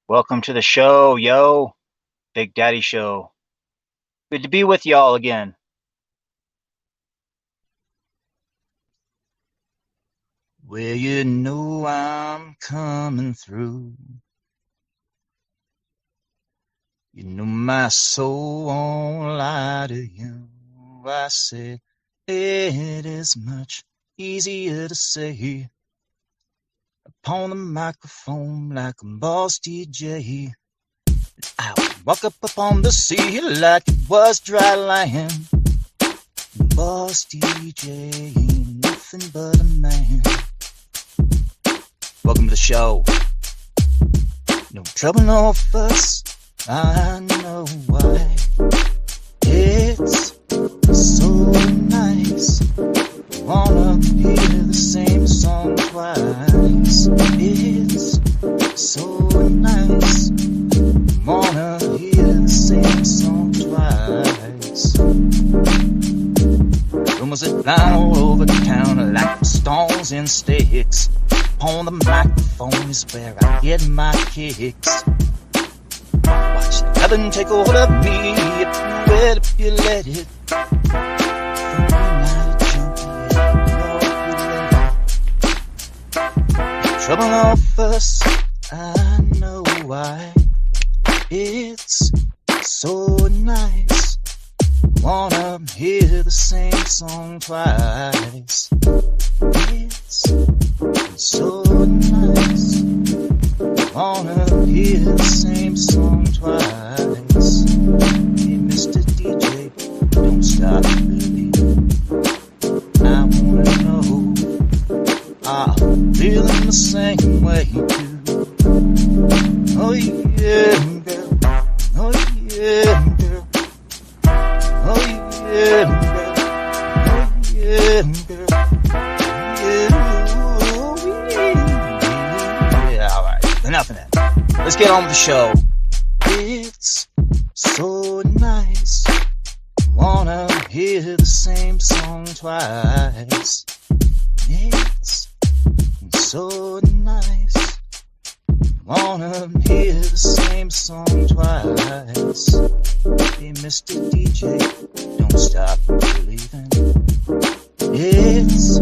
Welcome to the show, yo. Big Daddy Show. Good to be with y'all again. Well, you know I'm coming through. You know my soul won't lie to you. I said it is much easier to say upon the microphone like a boss DJ. I walk up upon the sea like it was dry land. Boss DJ ain't nothing but a man. Welcome to the show. No trouble, no fuss. I know why. It's so nice. Wanna hear the same song twice. It's so nice. Wanna hear the same song twice. Rumors that fly all over town like stones and sticks. On the microphone is where I get my kicks. Watch nothing take hold of me if you will, if you let it. From midnight junkie, trouble or fuss, I know why. It's so nice. Wanna hear the same song twice. It's so nice. Wanna hear the same song twice. Hey, Mr. DJ, don't stop believing. I wanna know, I'm feeling the same way too. Oh yeah, girl. Oh yeah, girl. Oh yeah, girl. Oh yeah, girl. Yeah, all right. Enough of that. Let's get on with the show. It's so nice. Wanna hear the same song twice. It's so nice. Wanna hear the same song twice. Hey, Mr. DJ, don't stop believing. It's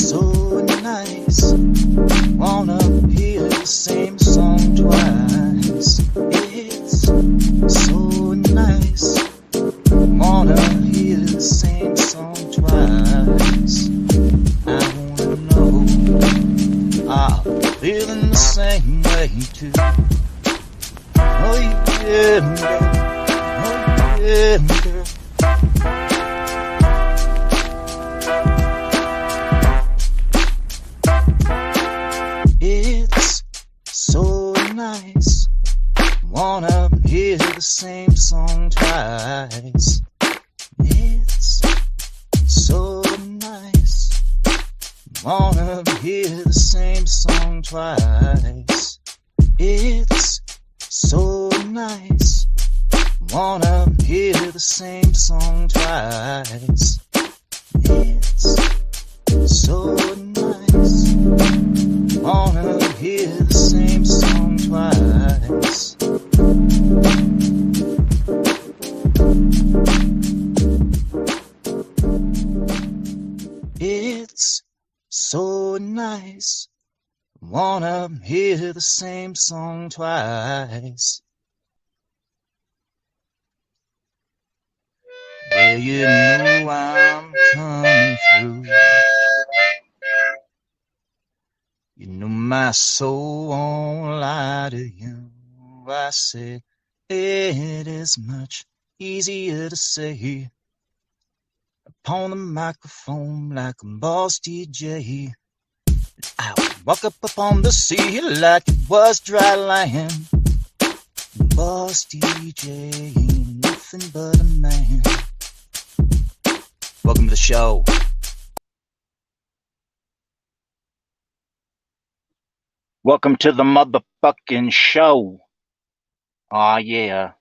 so nice. Wanna hear the same song twice. It's so nice. Wanna hear the same song twice. I wanna know, I'm feeling the same way too. Oh yeah, girl. Oh yeah, girl. It's so nice. Wanna hear the same song twice. It's so nice. Wanna hear the same song twice. It's so nice. Wanna hear the same song twice. It's so nice. Wanna hear the same song twice. It's so nice. Wanna hear the same song twice. Well, you know I'm coming through. You know my soul won't lie to you. I said it is much easier to say upon the microphone like a boss DJ. I walk up upon the sea like it was dry land. Boss DJ ain't nothing but a man. Welcome to the show. Welcome to the motherfucking show. Aw, yeah.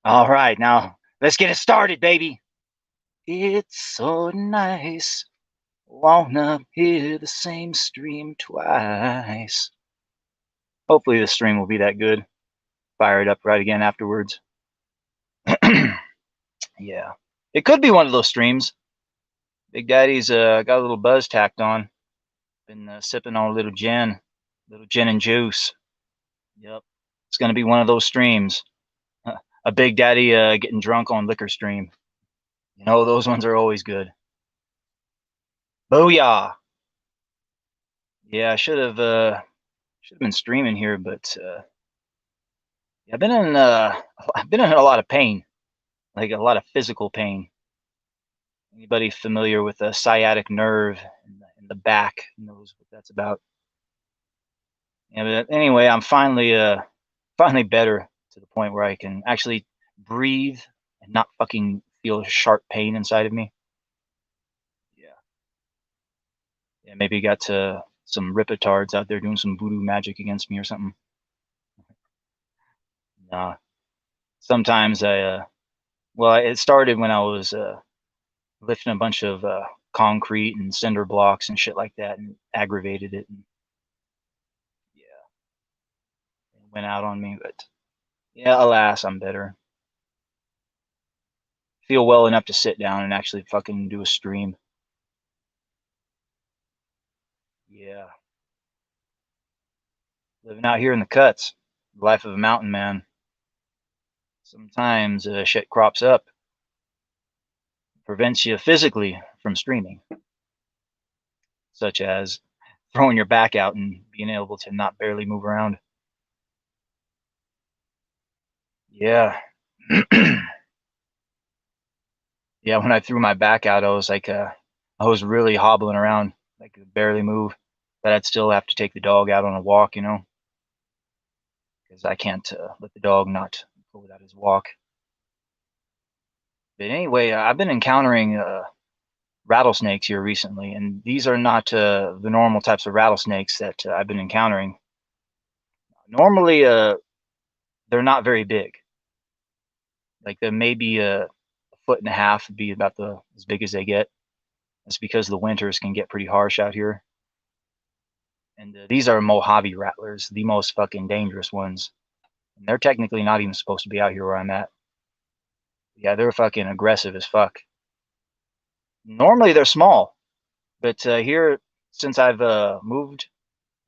All right, now let's get it started, baby. It's so nice. Wanna hear the same stream twice. Hopefully the stream will be that good. Fire it up right again afterwards. Yeah. It could be one of those streams. Big Daddy's got a little buzz tacked on. Been sipping on a little gin and juice. Yep. It's going to be one of those streams. A Big Daddy getting drunk on liquor stream. You know, those ones are always good. Booyah. Yeah, I should have been streaming here, but I've been in a lot of pain, like a lot of physical pain. Anybody familiar with a sciatic nerve in the back knows what that's about. Yeah, but anyway, I'm finally better to the point where I can actually breathe and not fucking feel sharp pain inside of me. Yeah. Yeah, maybe got some ripatards out there doing some voodoo magic against me or something. Nah. Sometimes it started when I was lifting a bunch of concrete and cinder blocks and shit like that, and aggravated it, and yeah, it went out on me. But yeah, alas, I'm better. Feel well enough to sit down and actually fucking do a stream. Yeah, living out here in the cuts, life of a mountain man. Sometimes shit crops up, prevents you physically from streaming, such as throwing your back out and being able to not barely move around. Yeah. Yeah, when I threw my back out, I was like, I was really hobbling around, like could barely move. But I'd still have to take the dog out on a walk, you know, because I can't let the dog not go without his walk. But anyway, I've been encountering rattlesnakes here recently, and these are not the normal types of rattlesnakes that I've been encountering. Normally, they're not very big. Like they're maybe a foot and a half would be about as big as they get. That's because the winters can get pretty harsh out here. And these are Mojave rattlers, the most fucking dangerous ones. And they're technically not even supposed to be out here where I'm at. Yeah, they're fucking aggressive as fuck. Normally they're small, but here, since I've moved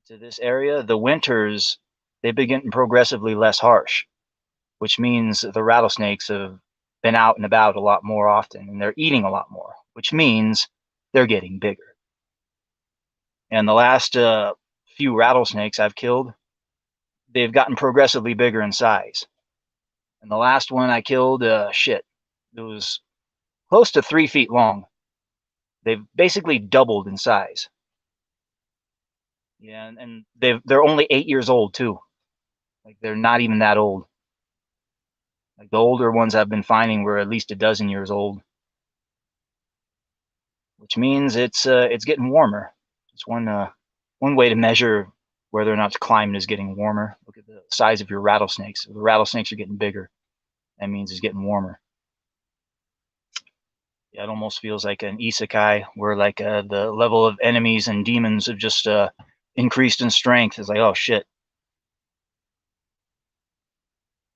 to this area, the winters, they've been getting progressively less harsh, which means the rattlesnakes have been out and about a lot more often, and they're eating a lot more, which means they're getting bigger. And the last few rattlesnakes I've killed, they've gotten progressively bigger in size. And the last one I killed, it was close to 3 feet long. They've basically doubled in size. Yeah, and they're only 8 years old too. Like they're not even that old. Like the older ones I've been finding were at least a dozen years old, which means it's getting warmer. It's one way to measure whether or not the climate is getting warmer. Look at the size of your rattlesnakes. If the rattlesnakes are getting bigger, that means it's getting warmer. Yeah, it almost feels like an isekai where like the level of enemies and demons have just increased in strength. It's like, oh shit.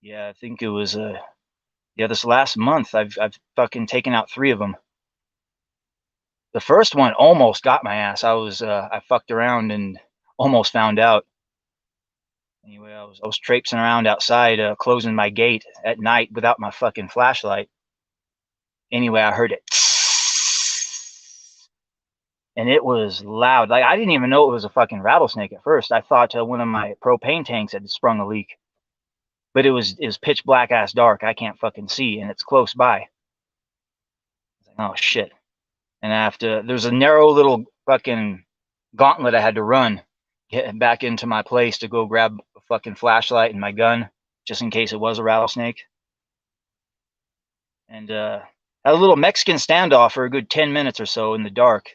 Yeah, I think it was this last month I've fucking taken out 3 of them. The first one almost got my ass. I fucked around and almost found out. Anyway, I was traipsing around outside, closing my gate at night without my fucking flashlight. Anyway, I heard it, and it was loud. Like I didn't even know it was a fucking rattlesnake at first. I thought one of my propane tanks had sprung a leak, but it was pitch black ass dark. I can't fucking see, and it's close by. I was like, oh shit! And after there's a narrow little fucking gauntlet I had to run, get back into my place to go grab a fucking flashlight and my gun, just in case it was a rattlesnake. And had a little Mexican standoff for a good 10 minutes or so in the dark.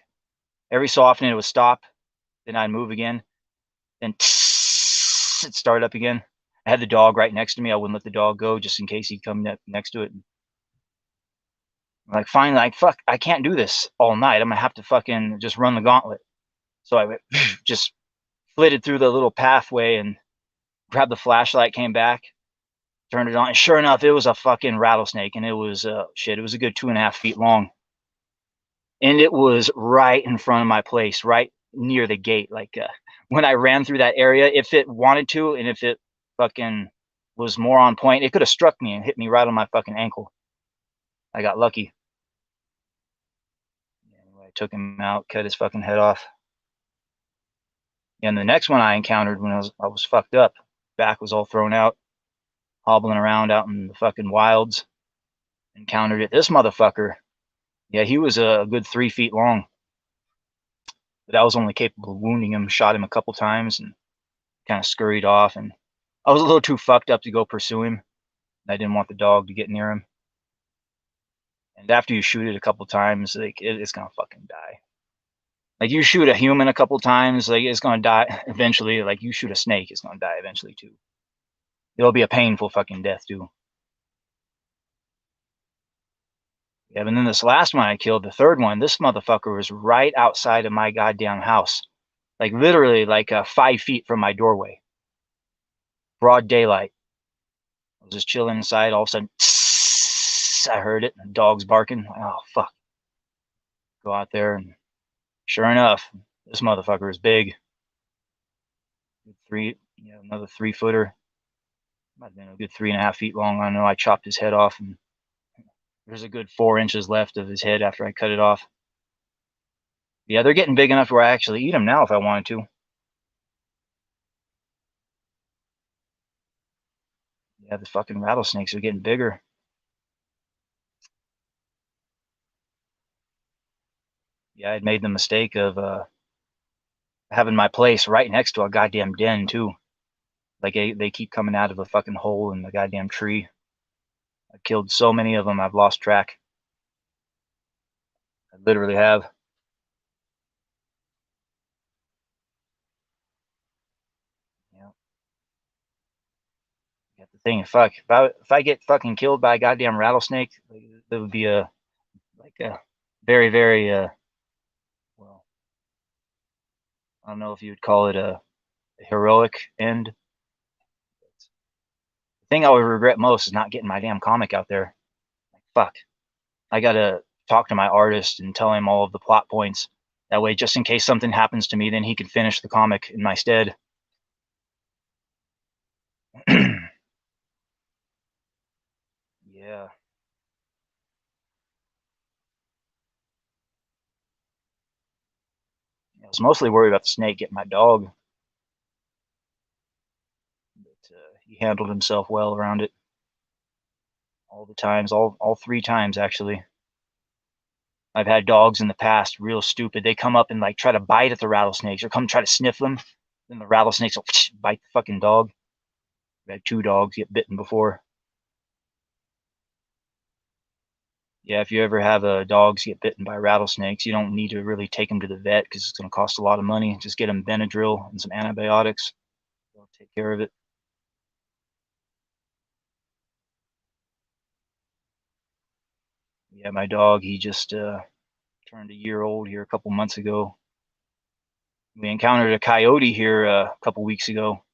Every so often it would stop, then I'd move again, then it'd start up again. I had the dog right next to me. I wouldn't let the dog go just in case he'd come next to it. Like finally, like fuck, I can't do this all night. I'm gonna have to fucking just run the gauntlet. So I just flitted through the little pathway and Grabbed the flashlight, came back, turned it on, and sure enough, it was a fucking rattlesnake, and it was shit. It was a good 2.5 feet long, and it was right in front of my place, right near the gate. Like when I ran through that area, if it wanted to, and if it fucking was more on point, it could have struck me and hit me right on my fucking ankle. I got lucky. Anyway, I took him out, cut his fucking head off. And the next one I encountered when I was fucked up, back was all thrown out, hobbling around out in the fucking wilds. Encountered it. This motherfucker, yeah, he was a good 3 feet long, but I was only capable of wounding him. Shot him a couple times and kind of scurried off. And I was a little too fucked up to go pursue him. I didn't want the dog to get near him. And after you shoot it a couple times, like it's gonna fucking die. Like you shoot a human a couple times, like it's gonna die eventually. Like you shoot a snake, it's gonna die eventually too. It'll be a painful fucking death too. Yeah, but then this last one I killed, the third one, this motherfucker was right outside of my goddamn house. Like literally like 5 feet from my doorway. Broad daylight. I was just chilling inside, all of a sudden I heard it, the dog's barking. Oh fuck. Go out there and sure enough, this motherfucker is big. Another 3 footer. Might have been a good 3.5 feet long. I know I chopped his head off, and there's a good 4 inches left of his head after I cut it off. Yeah, they're getting big enough where I actually eat them now if I wanted to. Yeah, the fucking rattlesnakes are getting bigger. Yeah, I'd made the mistake of having my place right next to a goddamn den too. Like they keep coming out of a fucking hole in the goddamn tree. I've killed so many of them, I've lost track. I literally have. Yeah. Got the thing. Fuck. If I get fucking killed by a goddamn rattlesnake, like, that would be a very very well. I don't know if you would call it a heroic end. The thing I would regret most is not getting my damn comic out there. Like, fuck. I gotta talk to my artist and tell him all of the plot points. That way, just in case something happens to me, then he can finish the comic in my stead. Yeah. I was mostly worried about the snake getting my dog, but he handled himself well around it all the times, all 3 times actually. I've had dogs in the past, real stupid. They come up and like try to bite at the rattlesnakes or come try to sniff them. Then the rattlesnakes will bite the fucking dog. I've had 2 dogs get bitten before. Yeah, if you ever have dogs get bitten by rattlesnakes, you don't need to really take them to the vet because it's going to cost a lot of money. Just get them Benadryl and some antibiotics. They'll take care of it. Yeah, my dog, he just turned a year old here a couple months ago. We encountered a coyote here a couple weeks ago.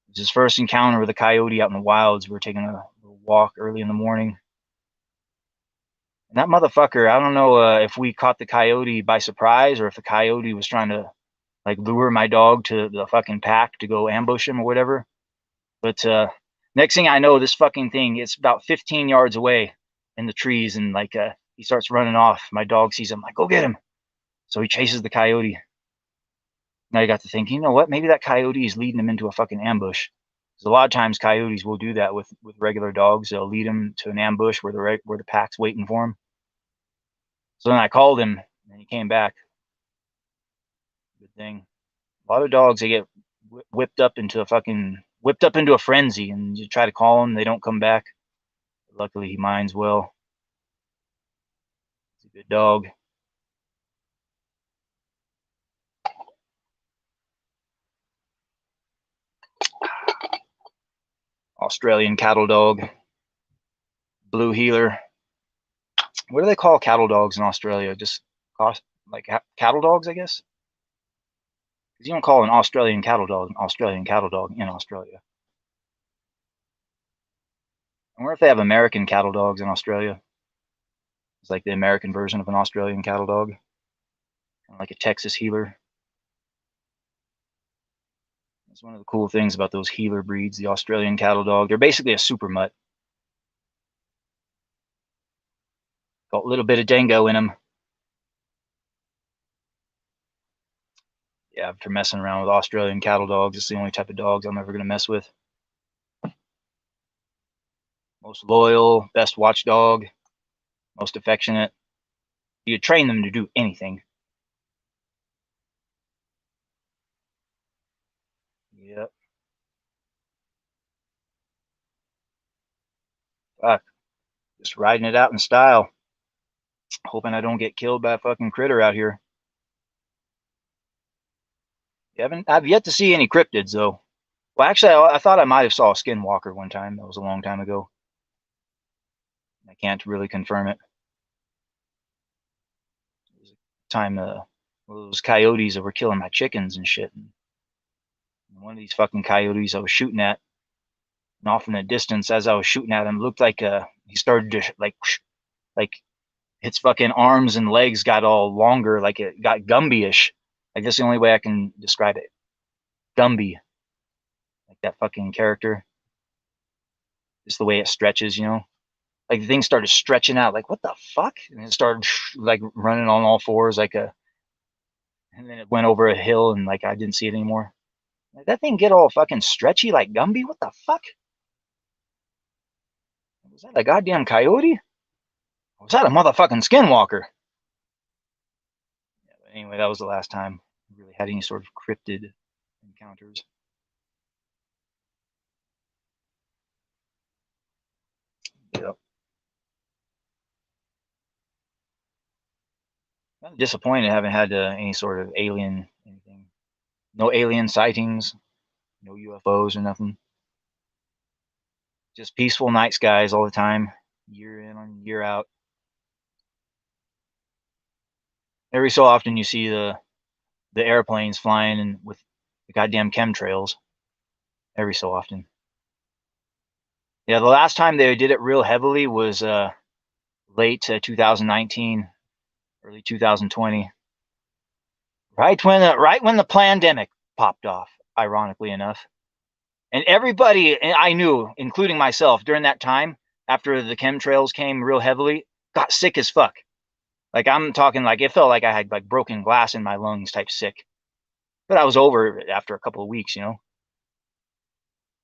It was his first encounter with a coyote out in the wilds. We were taking a walk early in the morning. And that motherfucker, I don't know if we caught the coyote by surprise or if the coyote was trying to like lure my dog to the fucking pack to go ambush him or whatever. But next thing I know, this fucking thing, it's about 15 yards away in the trees, and like he starts running off. My dog sees him, like, go get him. So he chases the coyote. Now you got to think, you know what? Maybe that coyote is leading him into a fucking ambush. Because a lot of times coyotes will do that with regular dogs. They'll lead them to an ambush where the pack's waiting for him. So then I called him, and he came back. Good thing. A lot of dogs, they get whipped up into a frenzy, and you try to call them, they don't come back. But luckily, he minds well. He's a good dog. Australian cattle dog, blue heeler. What do they call cattle dogs in Australia? Just cost like cattle dogs, I guess. Because you don't call an Australian cattle dog an Australian cattle dog in Australia. I wonder if they have American cattle dogs in Australia. It's like the American version of an Australian cattle dog, kind of like a Texas healer. That's one of the cool things about those healer breeds, the Australian cattle dog. They're basically a super mutt. Got a little bit of dingo in them. Yeah, after messing around with Australian cattle dogs, it's the only type of dogs I'm ever going to mess with. Most loyal, best watchdog, most affectionate. You could train them to do anything. Yep. Fuck. Just riding it out in style. Hoping I don't get killed by a fucking critter out here. I've yet to see any cryptids though. Well, actually, I thought I might have saw a skinwalker one time. That was a long time ago. I can't really confirm it. It was a time those coyotes that were killing my chickens and shit. And one of these fucking coyotes I was shooting at, and off in the distance as I was shooting at him, looked like he started to like its fucking arms and legs got all longer, like it got Gumby-ish. Like that's the only way I can describe it. Gumby, like that fucking character. Just the way it stretches, you know. Like the thing started stretching out, like what the fuck? And it started like running on all fours, like a, and then it went over a hill, and like I didn't see it anymore. Like, that thing get all fucking stretchy like Gumby? What the fuck? Was that a goddamn coyote? Or was that a motherfucking skinwalker? Yeah, but anyway, that was the last time I really had any sort of cryptid encounters. Yep. I'm disappointed I haven't had any sort of alien anything. No alien sightings, no UFOs or nothing. Just peaceful night skies all the time, year in and year out. Every so often you see the airplanes flying and with the goddamn chemtrails. Every so often. Yeah, the last time they did it real heavily was late 2019, early 2020. Right when the plandemic popped off, ironically enough. And everybody I knew, including myself, during that time, after the chemtrails came real heavily, got sick as fuck. Like I'm talking like it felt like I had like broken glass in my lungs type sick. But I was over it after a couple of weeks, you know.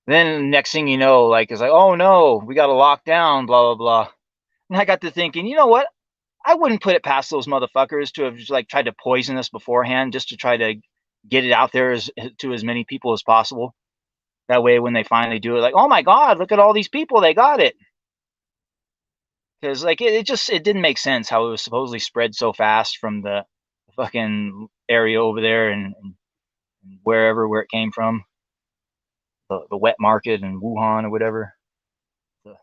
Then next thing you know, like it's like, oh no, we got to lock down, blah blah blah. And I got to thinking, you know what? I wouldn't put it past those motherfuckers to have just like tried to poison us beforehand just to try to get it out there to as many people as possible. That way, when they finally do it, like, oh my god, look at all these people, they got it. Because like it didn't make sense how it was supposedly spread so fast from the fucking area over there and wherever where it came from, the wet market in Wuhan or whatever. The,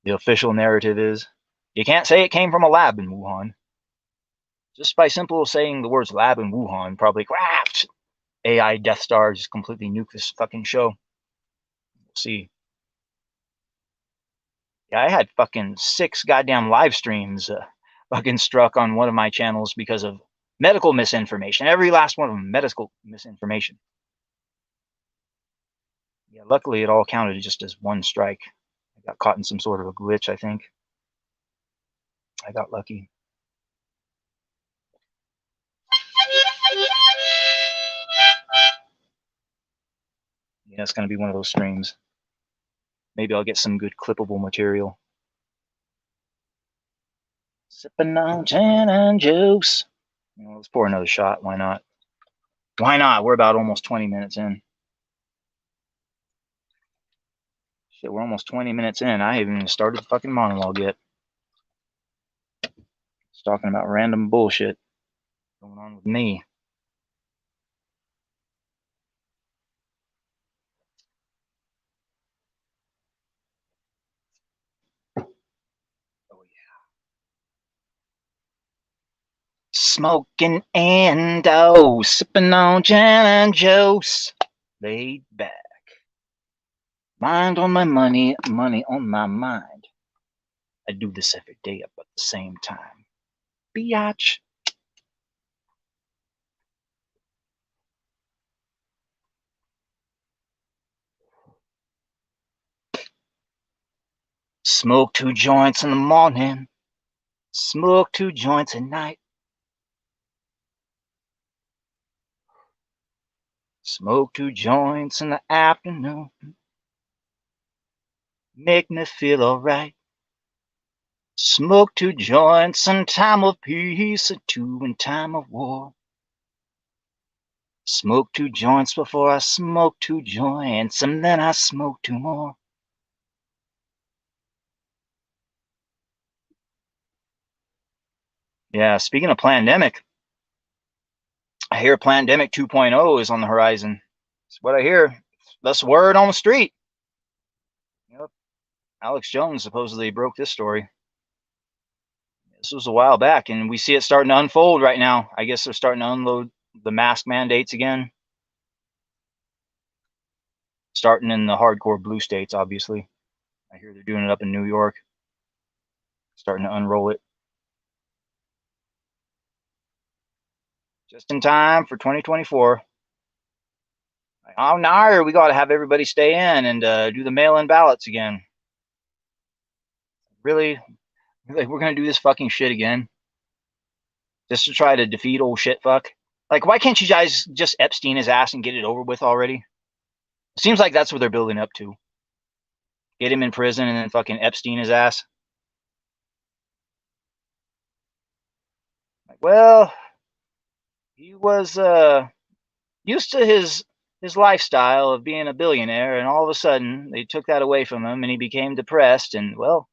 the official narrative is you can't say it came from a lab in Wuhan. Just by simple saying the words lab in Wuhan, probably AI Death Star just completely nuke this fucking show. We'll see. Yeah, I had fucking 6 goddamn live streams fucking struck on one of my channels because of medical misinformation. Every last one of them, medical misinformation. Yeah, luckily it all counted just as one strike. I got caught in some sort of a glitch, I think. I got lucky. Yeah, it's going to be one of those streams. Maybe I'll get some good clippable material. Sipping on gin and juice. You know, let's pour another shot. Why not? Why not? We're about almost 20 minutes in. Shit, we're almost 20 minutes in. I haven't even started the fucking monologue yet. It's talking about random bullshit going on with me. Oh, yeah. smoking endo, sipping on gin and juice, laid back. Mind on my money, money on my mind. I do this every day up at the same time. Biatch. Smoke 2 joints in the morning. Smoke 2 joints at night. Smoke 2 joints in the afternoon. Make me feel alright. Smoke 2 joints in time of peace and 2 in time of war. Smoke 2 joints before I smoke 2 joints, and then I smoke 2 more. Yeah, speaking of plandemic, I hear plandemic 2.0 is on the horizon. That's what I hear. That's word on the street. Yep. Alex Jones supposedly broke this story. This was a while back, and we see it starting to unfold right now. I guess they're starting to unload the mask mandates again. Starting in the hardcore blue states, obviously. I hear they're doing it up in New York. Starting to unroll it. Just in time for 2024. Oh, no, we got to have everybody stay in and do the mail-in ballots again. Really? Like, we're going to do this fucking shit again? Just to try to defeat old shit fuck? Like, why can't you guys just Epstein his ass and get it over with already? It seems like that's what they're building up to. Get him in prison and then fucking Epstein his ass. Like, well, he was used to his lifestyle of being a billionaire, and all of a sudden they took that away from him and he became depressed, and well,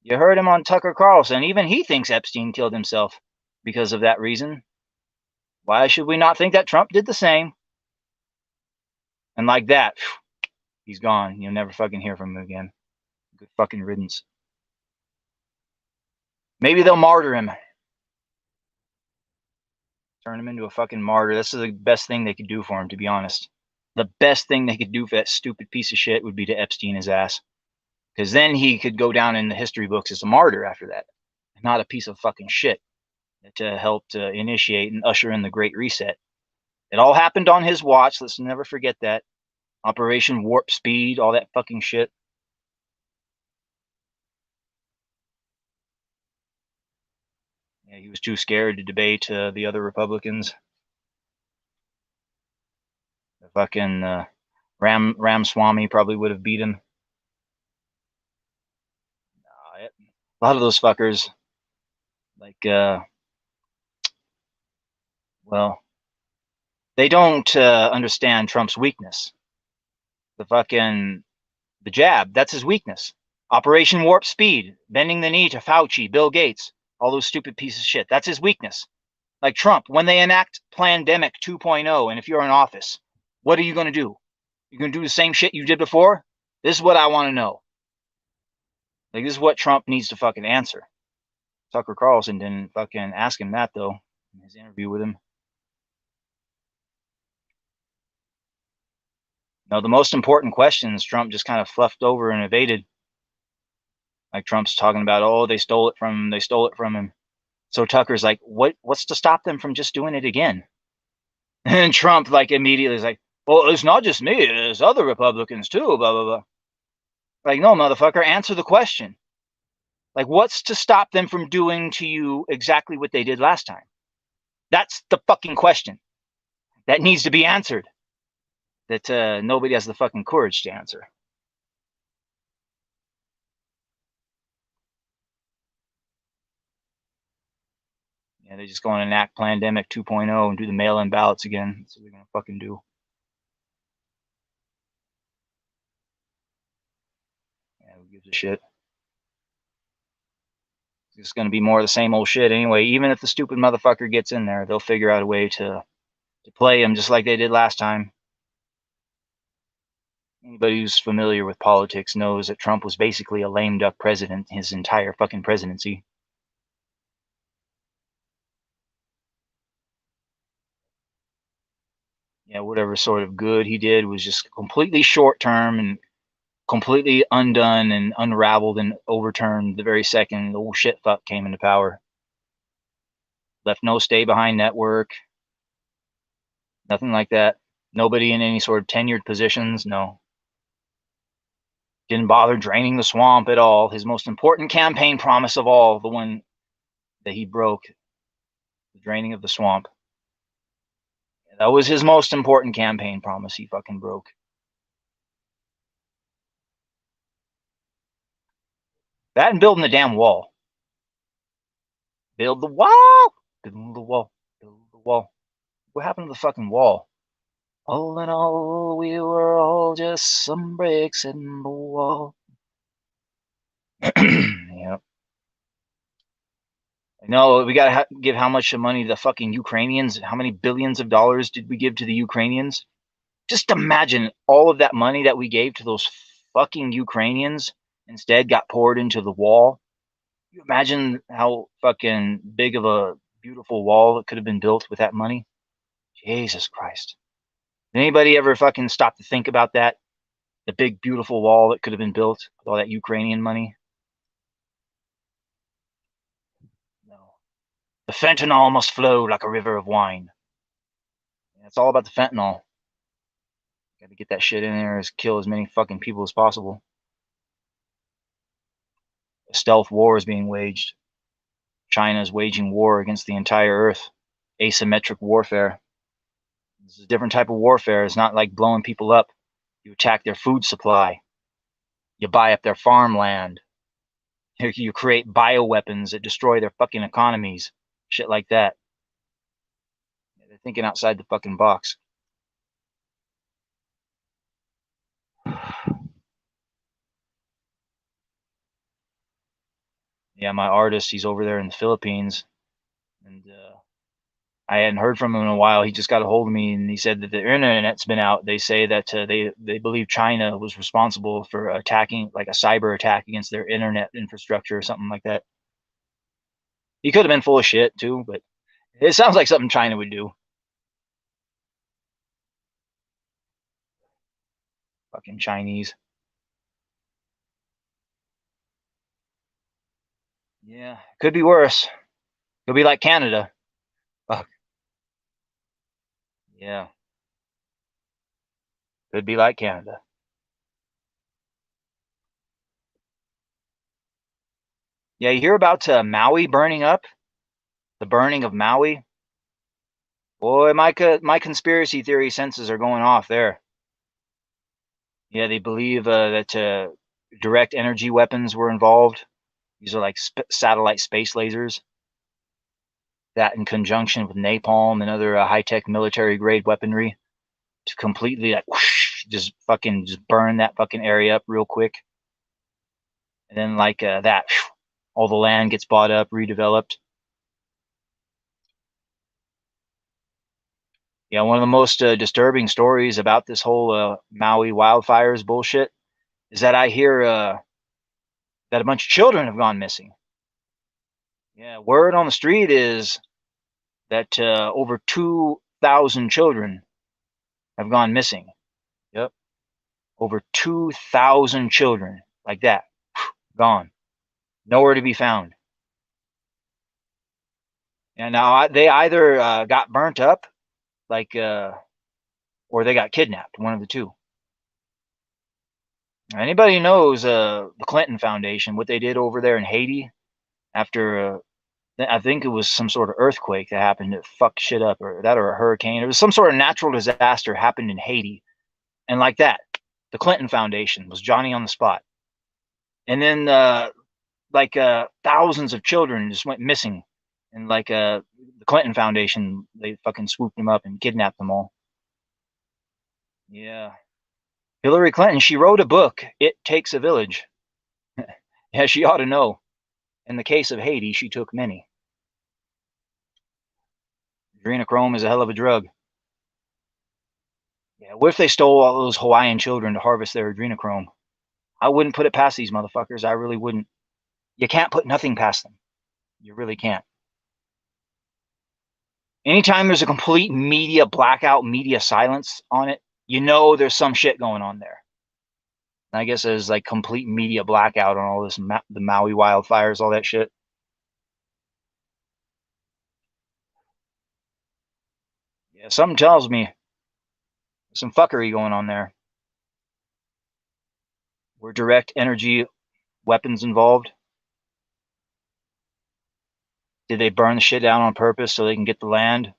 you heard him on Tucker Carlson. Even he thinks Epstein killed himself because of that reason. Why should we not think that Trump did the same? And like that, he's gone. You'll never fucking hear from him again. Good fucking riddance. Maybe they'll martyr him. Turn him into a fucking martyr. This is the best thing they could do for him, to be honest. The best thing they could do for that stupid piece of shit would be to Epstein his ass. Because then he could go down in the history books as a martyr after that. Not a piece of fucking shit that helped initiate and usher in the Great Reset. It all happened on his watch. Let's never forget that. Operation Warp Speed, all that fucking shit. Yeah, he was too scared to debate the other Republicans. The fucking Ramaswamy probably would have beat him. A lot of those fuckers, like, well, they don't understand Trump's weakness. The jab, that's his weakness. Operation Warp Speed, bending the knee to Fauci, Bill Gates, all those stupid pieces of shit. That's his weakness. Like Trump, when they enact Plandemic 2.0, and if you're in office, what are you going to do? You're going to do the same shit you did before? This is what I want to know. Like, this is what Trump needs to fucking answer. Tucker Carlson didn't fucking ask him that, though, in his interview with him. No, the most important questions Trump just kind of fluffed over and evaded. Like Trump's talking about, oh, they stole it from him. So Tucker's like, what's to stop them from just doing it again? And Trump like immediately is like, well, it's not just me, it's other Republicans too, blah, blah, blah. Like, no, motherfucker, answer the question. Like, what's to stop them from doing to you exactly what they did last time? That's the fucking question that needs to be answered. That nobody has the fucking courage to answer. Yeah, they're just going to enact Plandemic 2.0 and do the mail-in ballots again. That's what they're going to fucking do. Yeah, who gives a shit? It's going to be more of the same old shit anyway. Even if the stupid motherfucker gets in there, they'll figure out a way to play him just like they did last time. Anybody who's familiar with politics knows that Trump was basically a lame duck president his entire fucking presidency. Yeah, whatever sort of good he did was just completely short term and completely undone and unraveled and overturned the very second the old shit fuck came into power. Left no stay behind network, nothing like that. Nobody in any sort of tenured positions, no. Didn't bother draining the swamp at all. His most important campaign promise of all, the one that he broke, the draining of the swamp. That was his most important campaign promise he fucking broke. That and building the damn wall. Build the wall! Build the wall. Build the wall. What happened to the fucking wall? All in all, we were all just some bricks in the wall. Yep. No, we gotta give how much money to the fucking Ukrainians? How many billions of dollars did we give to the Ukrainians? Just imagine all of that money that we gave to those fucking Ukrainians instead got poured into the wall. You imagine how fucking big of a beautiful wall that could have been built with that money? Jesus Christ. Did anybody ever fucking stop to think about that? The big beautiful wall that could have been built with all that Ukrainian money? No. The fentanyl must flow like a river of wine. It's all about the fentanyl. Got to get that shit in there, kill as many fucking people as possible. A stealth war is being waged. China is waging war against the entire Earth. Asymmetric warfare. This is a different type of warfare. It's not like blowing people up. You attack their food supply. You buy up their farmland. You create bioweapons that destroy their fucking economies. Shit like that. They're thinking outside the fucking box. Yeah, my artist, he's over there in the Philippines. And I hadn't heard from him in a while. He just got a hold of me and he said that the internet's been out. They say that they believe China was responsible for attacking, like a cyber attack against their internet infrastructure or something like that. He could have been full of shit too, but it sounds like something China would do. Fucking Chinese. Yeah, could be worse. Could be like Canada. Fuck. Yeah, could be like Canada. Yeah, you hear about Maui burning up? The burning of Maui? Boy, my conspiracy theory senses are going off there. Yeah, they believe that direct energy weapons were involved. These are like satellite space lasers. That in conjunction with napalm and other high-tech military grade weaponry to completely like whoosh, just fucking just burn that fucking area up real quick. And then like that, all the land gets bought up, redeveloped. Yeah, one of the most disturbing stories about this whole Maui wildfires bullshit is that I hear that a bunch of children have gone missing. Yeah, word on the street is that over 2,000 children have gone missing. Yep, over 2,000 children like that, gone, nowhere to be found. And now they either got burnt up, like, or they got kidnapped. One of the two. Anybody knows the Clinton Foundation, what they did over there in Haiti after I think it was some sort of earthquake that happened that fucked shit up, or that, or a hurricane. It was some sort of natural disaster happened in Haiti, and like that, the Clinton Foundation was Johnny on the spot. And then like thousands of children just went missing, and like the Clinton Foundation, they fucking swooped them up and kidnapped them all. Yeah, Hillary Clinton, she wrote a book, It Takes a Village. Yeah, she ought to know. In the case of Haiti, she took many. Adrenochrome is a hell of a drug. Yeah, what if they stole all those Hawaiian children to harvest their adrenochrome? I wouldn't put it past these motherfuckers. I really wouldn't. You can't put nothing past them. You really can't. Anytime there's a complete media blackout, media silence on it, you know there's some shit going on there. And I guess there's like complete media blackout on all this, the Maui wildfires, all that shit. Yeah, something tells me there's some fuckery going on there. Were direct energy weapons involved? Did they burn the shit down on purpose so they can get the land?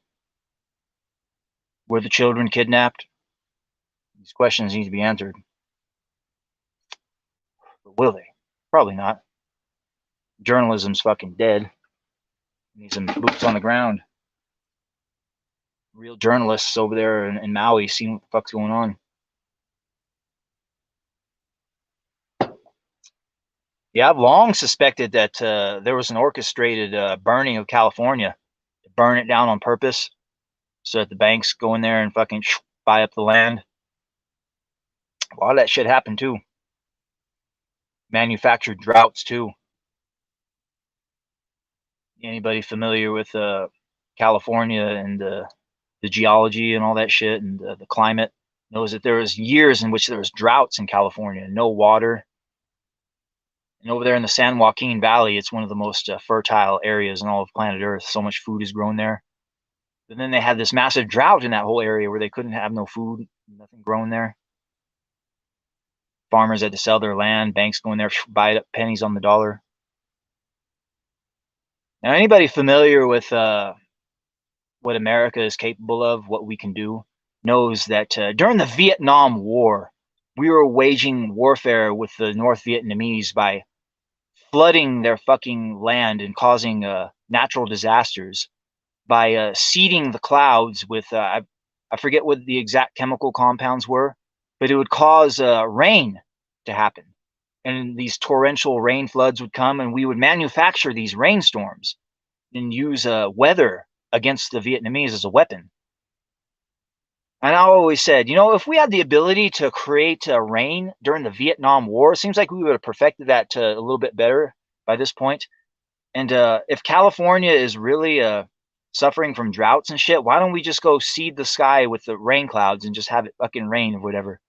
Were the children kidnapped? These questions need to be answered. But will they? Probably not. Journalism's fucking dead. Need some boots on the ground. Real journalists over there in Maui seeing what the fuck's going on. Yeah, I've long suspected that there was an orchestrated burning of California, to burn it down on purpose, so that the banks go in there and fucking buy up the land. A lot of that shit happened too. Manufactured droughts too. Anybody familiar with California and the geology and all that shit and the climate knows that there was years in which there was droughts in California, no water. And over there in the San Joaquin Valley, it's one of the most fertile areas in all of planet Earth. So much food is grown there. But then they had this massive drought in that whole area where they couldn't have no food, nothing grown there. Farmers had to sell their land, banks go in there, buy it up pennies on the dollar. Now, anybody familiar with what America is capable of, what we can do, knows that during the Vietnam War, we were waging warfare with the North Vietnamese by flooding their fucking land and causing natural disasters, by seeding the clouds with, I forget what the exact chemical compounds were, but it would cause rain to happen. And these torrential rain floods would come, and we would manufacture these rainstorms and use weather against the Vietnamese as a weapon. And I always said, you know, if we had the ability to create rain during the Vietnam War, it seems like we would have perfected that a little bit better by this point. And if California is really suffering from droughts and shit, why don't we just go seed the sky with the rain clouds and just have it fucking rain or whatever?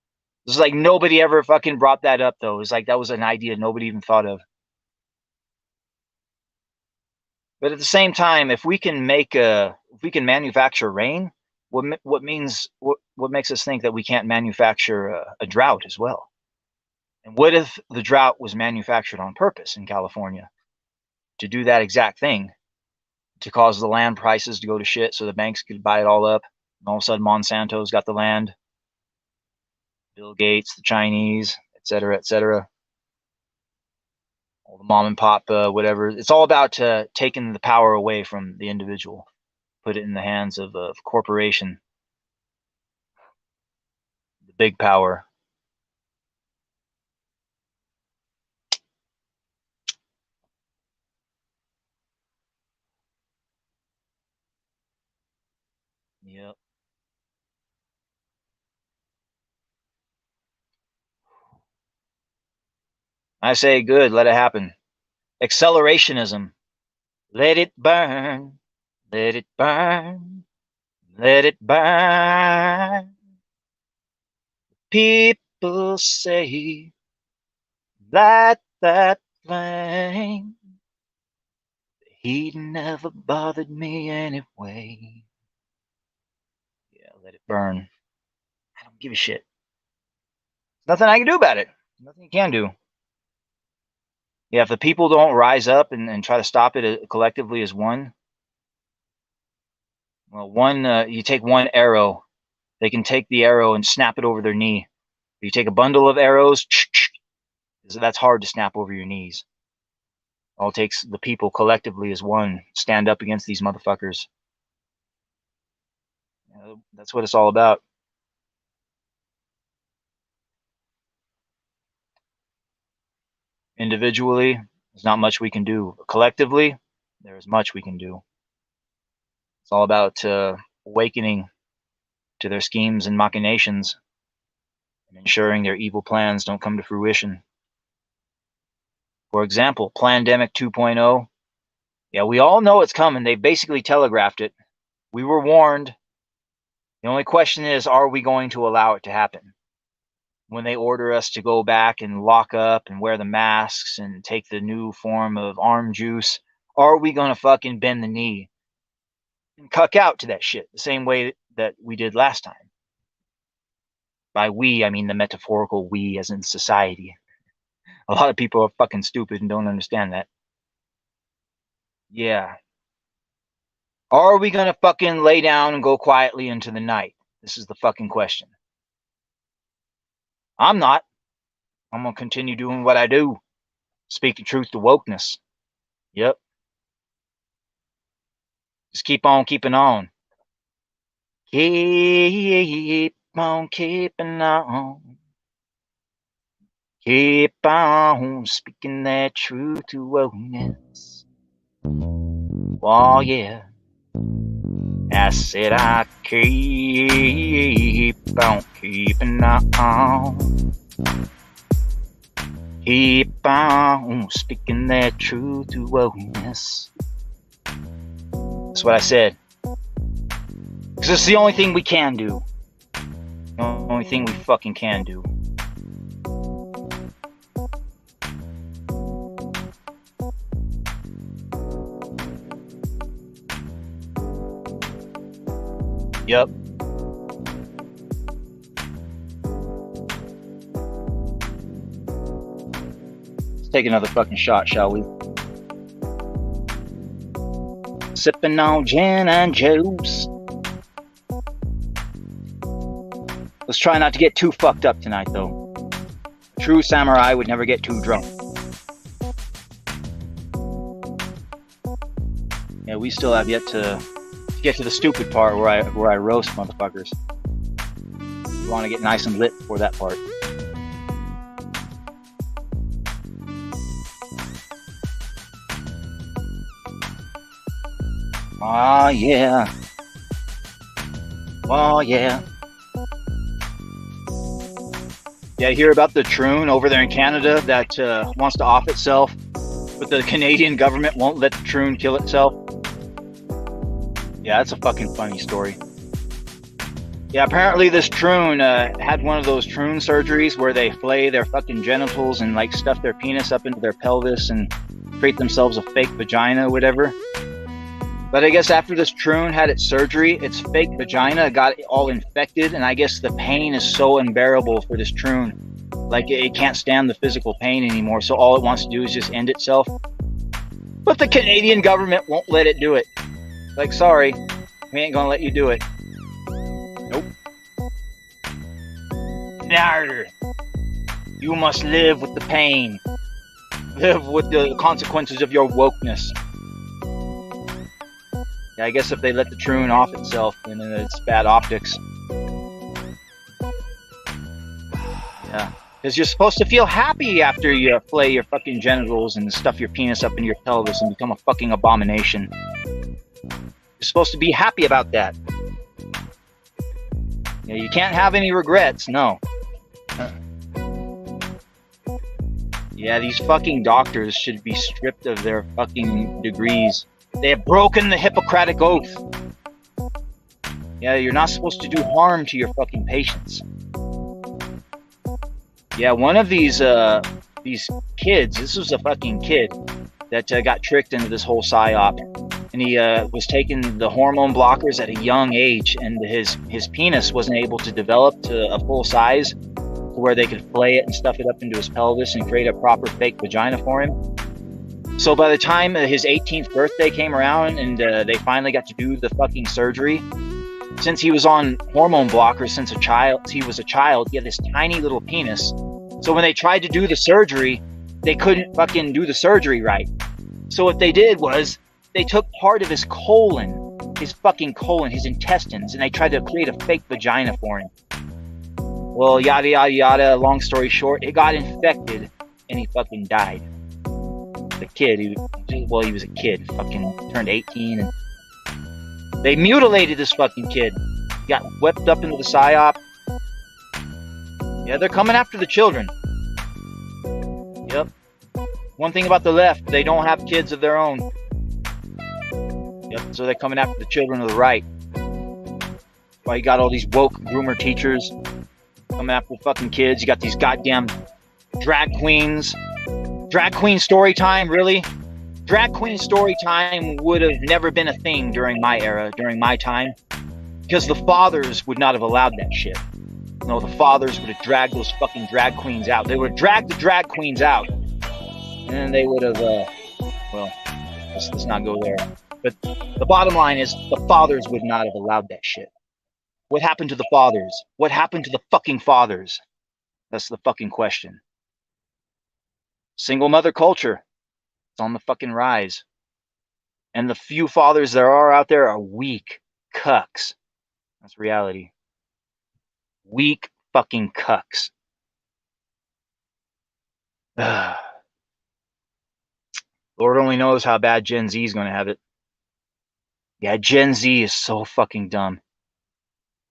It's like nobody ever fucking brought that up, though. It's like that was an idea nobody even thought of. But at the same time, if we can manufacture rain, what makes us think that we can't manufacture a drought as well? And what if the drought was manufactured on purpose in California to do that exact thing, to cause the land prices to go to shit so the banks could buy it all up, and all of a sudden Monsanto's got the land, Bill Gates, the Chinese, et cetera, all the mom and pop, whatever. It's all about taking the power away from the individual, put it in the hands of a corporation, the big power. Yep. I say good, let it happen. Accelerationism. Let it burn, let it burn, let it burn. People say, light that flame. He never bothered me anyway. Yeah, let it burn. I don't give a shit. There's nothing I can do about it. Nothing you can do. Yeah, if the people don't rise up and try to stop it collectively as one, well, you take one arrow, they can take the arrow and snap it over their knee. If you take a bundle of arrows, that's hard to snap over your knees. All it takes the people collectively as one stand up against these motherfuckers. That's what it's all about. Individually, there's not much we can do. Collectively, there is much we can do. It's all about awakening to their schemes and machinations and ensuring their evil plans don't come to fruition. For example, Plandemic 2.0. Yeah, we all know it's coming. They basically telegraphed it. We were warned. The only question is, are we going to allow it to happen? When they order us to go back and lock up and wear the masks and take the new form of arm juice, are we going to fucking bend the knee and cuck out to that shit the same way that we did last time? By we, I mean the metaphorical we as in society. A lot of people are fucking stupid and don't understand that. Yeah. Are we going to fucking lay down and go quietly into the night? This is the fucking question. I'm not. I'm going to continue doing what I do. Speaking truth to wokeness. Yep. Just keep on keeping on. Keep on keeping on. Keep on speaking that truth to wokeness. Oh, yeah. I said I keep on keeping on. Keep on speaking that truth to wokeness. That's what I said. Because it's the only thing we can do. The only thing we fucking can do. Yep. Let's take another fucking shot, shall we? Sipping on gin and juice. Let's try not to get too fucked up tonight, though. A true samurai would never get too drunk. Yeah, we still have yet to get to the stupid part where I roast motherfuckers. You want to get nice and lit before that part. Oh yeah. Oh yeah. Yeah, you hear about the troon over there in Canada that wants to off itself, but the Canadian government won't let the troon kill itself? Yeah, that's a fucking funny story. Yeah, apparently this troon had one of those troon surgeries where they flay their fucking genitals and like stuff their penis up into their pelvis and create themselves a fake vagina or whatever. But I guess after this troon had its surgery, its fake vagina got all infected, and I guess the pain is so unbearable for this troon. Like, it can't stand the physical pain anymore, so all it wants to do is just end itself. But the Canadian government won't let it do it. Like, sorry, we ain't gonna let you do it. Nope. No. You must live with the pain. Live with the consequences of your wokeness. Yeah, I guess if they let the troon off itself, then it's bad optics. Yeah, because you're supposed to feel happy after you flay your fucking genitals and stuff your penis up in your pelvis and become a fucking abomination. You're supposed to be happy about that. Yeah, you can't have any regrets, no. Yeah, these fucking doctors should be stripped of their fucking degrees. They have broken the Hippocratic Oath. Yeah, you're not supposed to do harm to your fucking patients. Yeah, one of these kids, this was a fucking kid that got tricked into this whole psyop. And he was taking the hormone blockers at a young age, and his penis wasn't able to develop to a full size to where they could flay it and stuff it up into his pelvis and create a proper fake vagina for him. So by the time his 18th birthday came around and they finally got to do the fucking surgery, since he was on hormone blockers since he was a child, he had this tiny little penis. So when they tried to do the surgery, they couldn't fucking do the surgery right. So what they did was they took part of his colon, his intestines, and they tried to create a fake vagina for him. Well, yada yada yada, long story short, it got infected and he fucking died. The kid, he was a kid, fucking turned 18, and they mutilated this fucking kid. He got whipped up into the psyop. Yeah, they're coming after the children. Yep. One thing about the left, they don't have kids of their own. Yep, so they're coming after the children of the right. Why you got all these woke groomer teachers coming after fucking kids? You got these goddamn drag queens. Drag queen story time, really? Drag queen story time would have never been a thing during my era, during my time, because the fathers would not have allowed that shit. No, the fathers would have dragged those fucking drag queens out. They would have dragged the drag queens out, and then they would have, well, let's not go there. But the bottom line is, the fathers would not have allowed that shit. What happened to the fathers? What happened to the fucking fathers? That's the fucking question. Single mother culture. It's on the fucking rise. And the few fathers there are out there are weak cucks. That's reality. Weak fucking cucks. Lord only knows how bad Gen Z is going to have it. Yeah, Gen Z is so fucking dumb.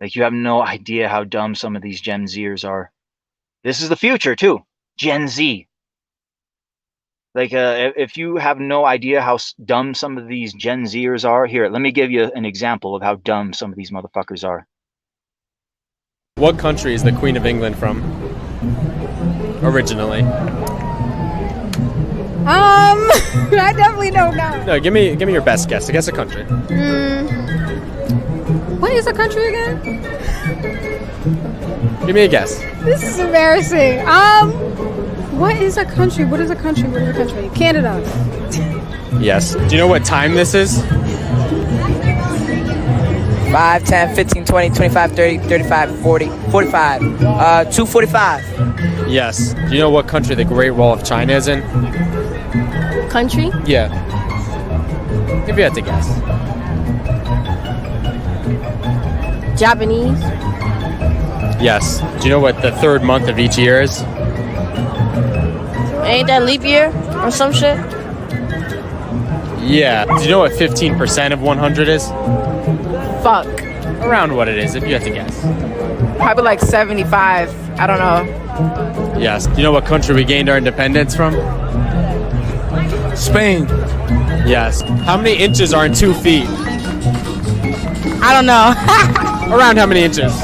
Like, you have no idea how dumb some of these Gen Zers are. This is the future, too. Gen Z. Like, if you have no idea how dumb some of these Gen Zers are, here, let me give you an example of how dumb some of these motherfuckers are. What country is the Queen of England from? Originally. I definitely don't know. No, give me your best guess. Guess a country. What is a country again? Give me a guess. This is embarrassing. What is a country? What is a country? What is a country? Canada. Yes. Do you know what time this is? 5, 10, 15, 20, 25, 30, 35, 40, 45. 245. Yes. Do you know what country the Great Wall of China is in? Country? Yeah. If you had to guess. Japanese? Yes. Do you know what the third month of each year is? Ain't that leap year or some shit? Yeah. Do you know what 15% of 100 is? Fuck. Around what it is, if you had to guess. Probably like 75. I don't know. Yes. Do you know what country we gained our independence from? Spain. Yes. How many inches are in 2 feet? I don't know. Around how many inches? If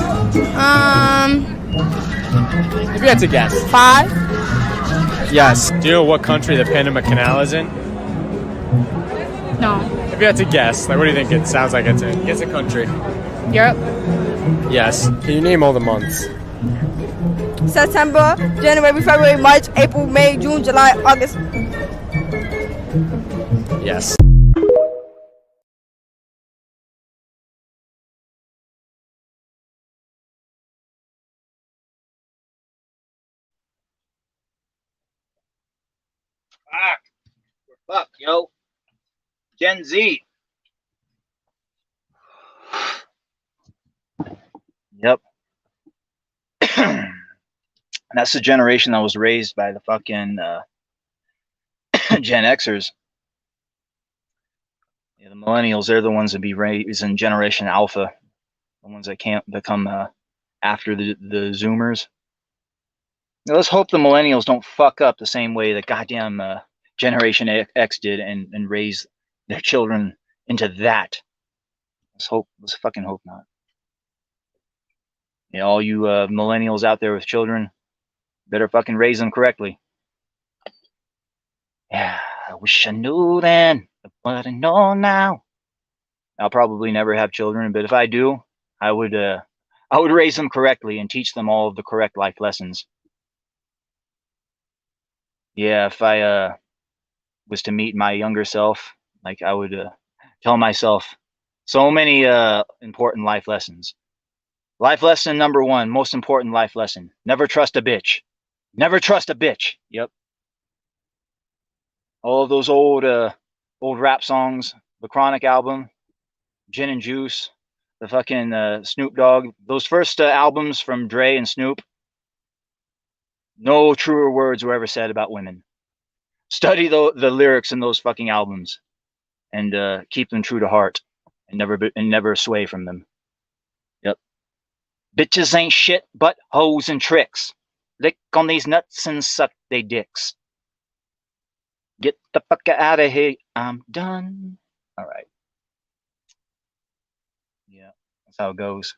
you had to guess. 5? Yes. Do you know what country the Panama Canal is in? No. If you had to guess, like, what do you think it sounds like it's in? Guess a country. Europe? Yes. Can you name all the months? September, January, February, March, April, May, June, July, August. Yes. Fuck, yo. Gen Z. Yep. That's the generation that was raised by the fucking Gen Xers. Yeah, the millennials, they're the ones that be raised in Generation Alpha. The ones that can't become after the Zoomers. Now, let's hope the millennials don't fuck up the same way that goddamn Generation X did and raise their children into that. Let's fucking hope not. Yeah, all you millennials out there with children, better fucking raise them correctly. Yeah, I wish I knew then, but I know now. I'll probably never have children, but if I do, I would raise them correctly and teach them all of the correct life lessons. Yeah, if I was to meet my younger self, like, I would tell myself so many important life lessons. Life lesson number 1, most important life lesson: never trust a bitch. Never trust a bitch. Yep. All of those old rap songs, the Chronic album, Gin and Juice, the fucking Snoop Dogg, those first albums from Dre and Snoop. No truer words were ever said about women. Study the lyrics in those fucking albums, and keep them true to heart, and never sway from them. Yep. Bitches ain't shit but hoes and tricks. Lick on these nuts and suck they dicks. Get the fuck out of here. I'm done. All right. Yeah, that's how it goes.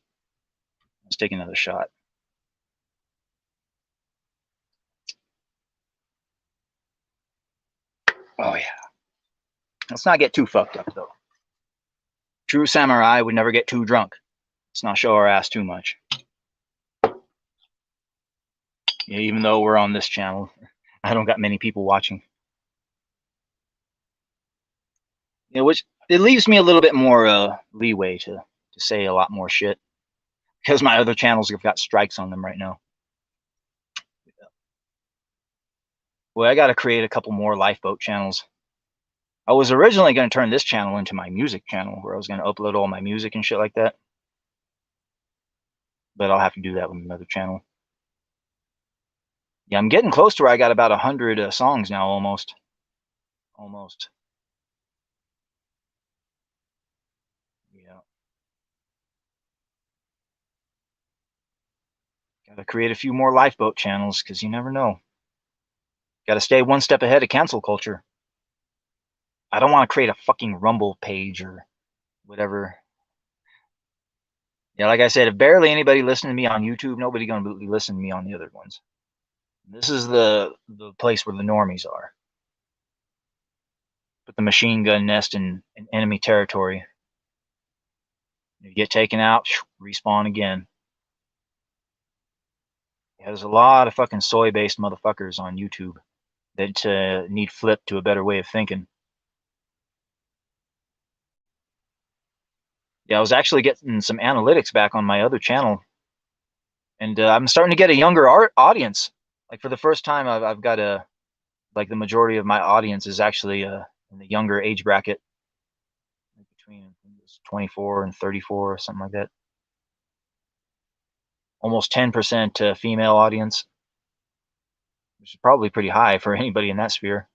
Let's take another shot. Oh yeah. Let's not get too fucked up though. True samurai would never get too drunk. Let's not show our ass too much. Yeah, even though we're on this channel, I don't got many people watching. You know, which it leaves me a little bit more leeway to say a lot more shit because my other channels have got strikes on them right now. Well, I got to create a couple more lifeboat channels. I was originally going to turn this channel into my music channel where I was going to upload all my music and shit like that. But I'll have to do that with another channel. Yeah, I'm getting close to where I got about 100 songs now, almost. Almost. Yeah. Got to create a few more lifeboat channels because you never know. Got to stay one step ahead of cancel culture. I don't want to create a fucking Rumble page or whatever. Yeah, like I said, if barely anybody listening to me on YouTube, nobody going to be listening to me on the other ones. This is the place where the normies are. Put the machine gun nest in enemy territory. You get taken out, respawn again. Yeah, there's a lot of fucking soy-based motherfuckers on YouTube that need flipped to a better way of thinking. Yeah, I was actually getting some analytics back on my other channel, and I'm starting to get a younger audience. Like for the first time, I've got like the majority of my audience is actually in the younger age bracket, between 24 and 34 or something like that. Almost 10% female audience, which is probably pretty high for anybody in that sphere.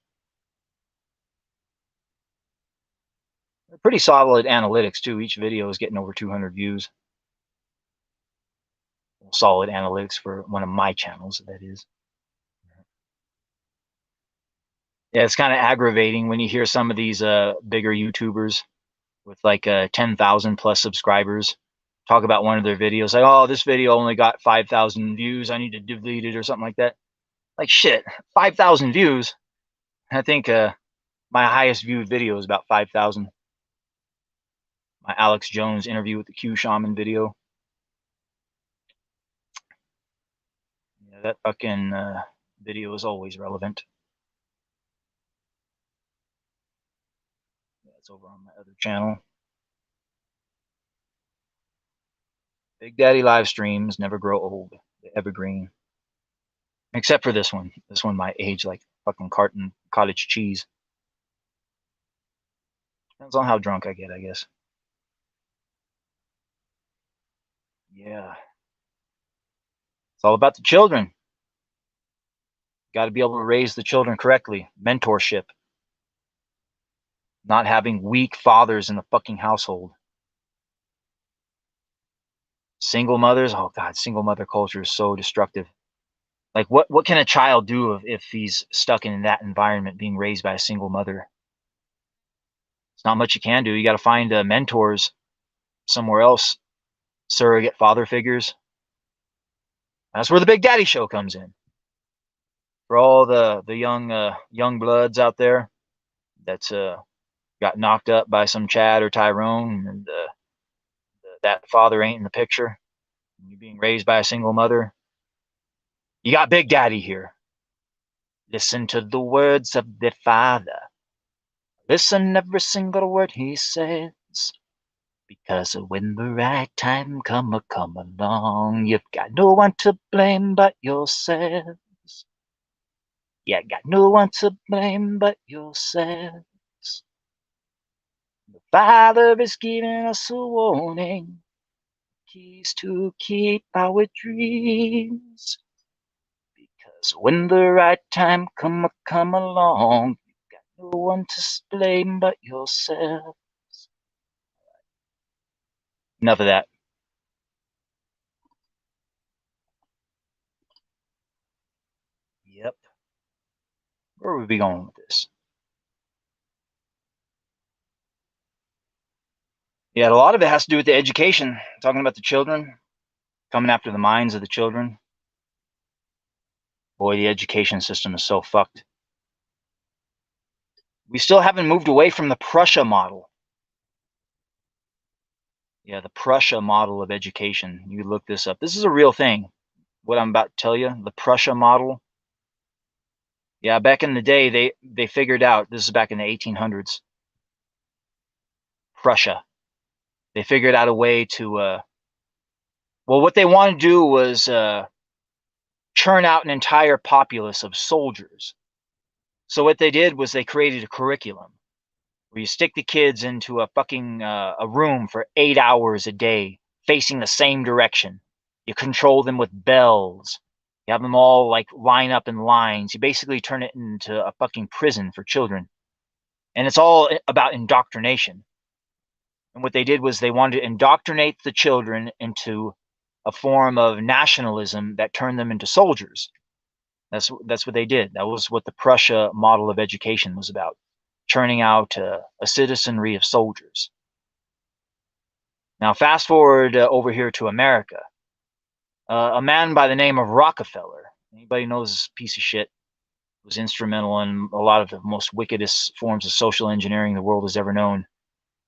Pretty solid analytics too. Each video is getting over 200 views. Solid analytics for one of my channels, that is. Yeah, it's kind of aggravating when you hear some of these bigger YouTubers with like 10,000 plus subscribers talk about one of their videos, like, oh, this video only got 5,000 views, I need to delete it or something like that. Like, shit, 5,000 views? I think my highest viewed video is about 5,000. My Alex Jones interview with the Q Shaman video. Yeah, that fucking video is always relevant. That's over on my other channel. Big Daddy live streams never grow old. They're evergreen. Except for this one. This one might age like fucking carton cottage cheese. Depends on how drunk I get, I guess. Yeah. It's all about the children. Got to be able to raise the children correctly. Mentorship. Not having weak fathers in the fucking household. Single mothers, oh god, single mother culture is so destructive. Like what can a child do if he's stuck in that environment, being raised by a single mother? It's not much you can do. You got to find mentors somewhere else, surrogate father figures. That's where the Big Daddy Show comes in. For all the young bloods out there that's got knocked up by some Chad or Tyrone, and that father ain't in the picture, you're being raised by a single mother, you got Big Daddy here. Listen to the words of the father. Listen every single word he says. Because when the right time come along, you've got no one to blame but yourself. You got no one to blame but yourself. The Father is giving us a warning. Keys to keep our dreams. Because when the right time come along, you've got no one to blame but yourself. Enough of that. Yep. Where would we be going with this? Yeah, a lot of it has to do with the education. Talking about the children. coming after the minds of the children. Boy, the education system is so fucked. We still haven't moved away from the Prussia model. Yeah, the Prussia model of education. You look this up. This is a real thing. What I'm about to tell you, the Prussia model. Yeah, back in the day, they figured out, this is back in the 1800s, Prussia. They figured out a way to, well, what they wanted to do was churn out an entire populace of soldiers. So what they did was they created a curriculum where you stick the kids into a fucking a room for 8 hours a day, facing the same direction. You control them with bells. You have them all like line up in lines. You basically turn it into a fucking prison for children. And it's all about indoctrination. And what they did was they wanted to indoctrinate the children into a form of nationalism that turned them into soldiers. That's what they did. That was what the Prussia model of education was about, churning out a citizenry of soldiers. Now, fast forward over here to America. A man by the name of Rockefeller. Anybody knows this piece of shit? Was instrumental in a lot of the most wickedest forms of social engineering the world has ever known,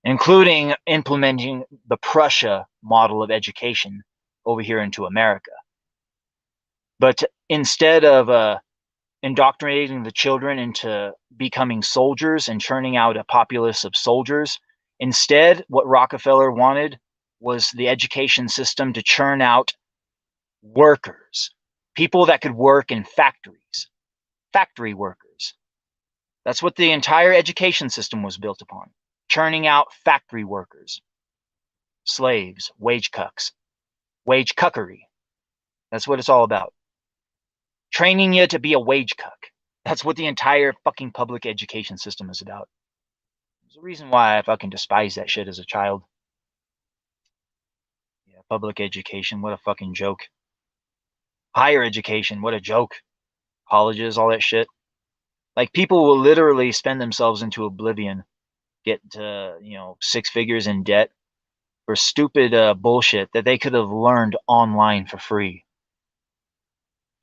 including implementing the Prussia model of education over here into America. But instead of indoctrinating the children into becoming soldiers and churning out a populace of soldiers, instead, what Rockefeller wanted was the education system to churn out workers, people that could work in factories, factory workers. That's what the entire education system was built upon, churning out factory workers, slaves, wage cucks, wage cuckery. That's what it's all about. Training you to be a wage cuck. That's what the entire fucking public education system is about. There's a reason why I fucking despised that shit as a child. Yeah, public education, what a fucking joke. Higher education, what a joke. Colleges, all that shit. Like, people will literally spend themselves into oblivion, get to, 6 figures in debt for stupid bullshit that they could have learned online for free.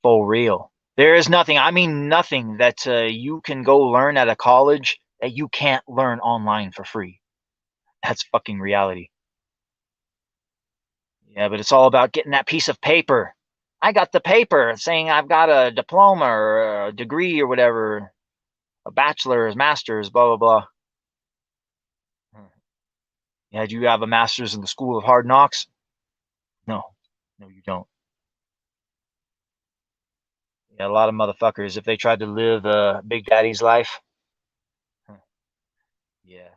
For real. There is nothing, I mean nothing, that you can go learn at a college that you can't learn online for free. That's fucking reality. Yeah, but it's all about getting that piece of paper. I got the paper saying I've got a diploma or a degree or whatever, a bachelor's, master's, blah, blah, blah. Yeah, do you have a master's in the School of Hard Knocks? No, you don't. Yeah, a lot of motherfuckers, if they tried to live Big Daddy's life. Yeah.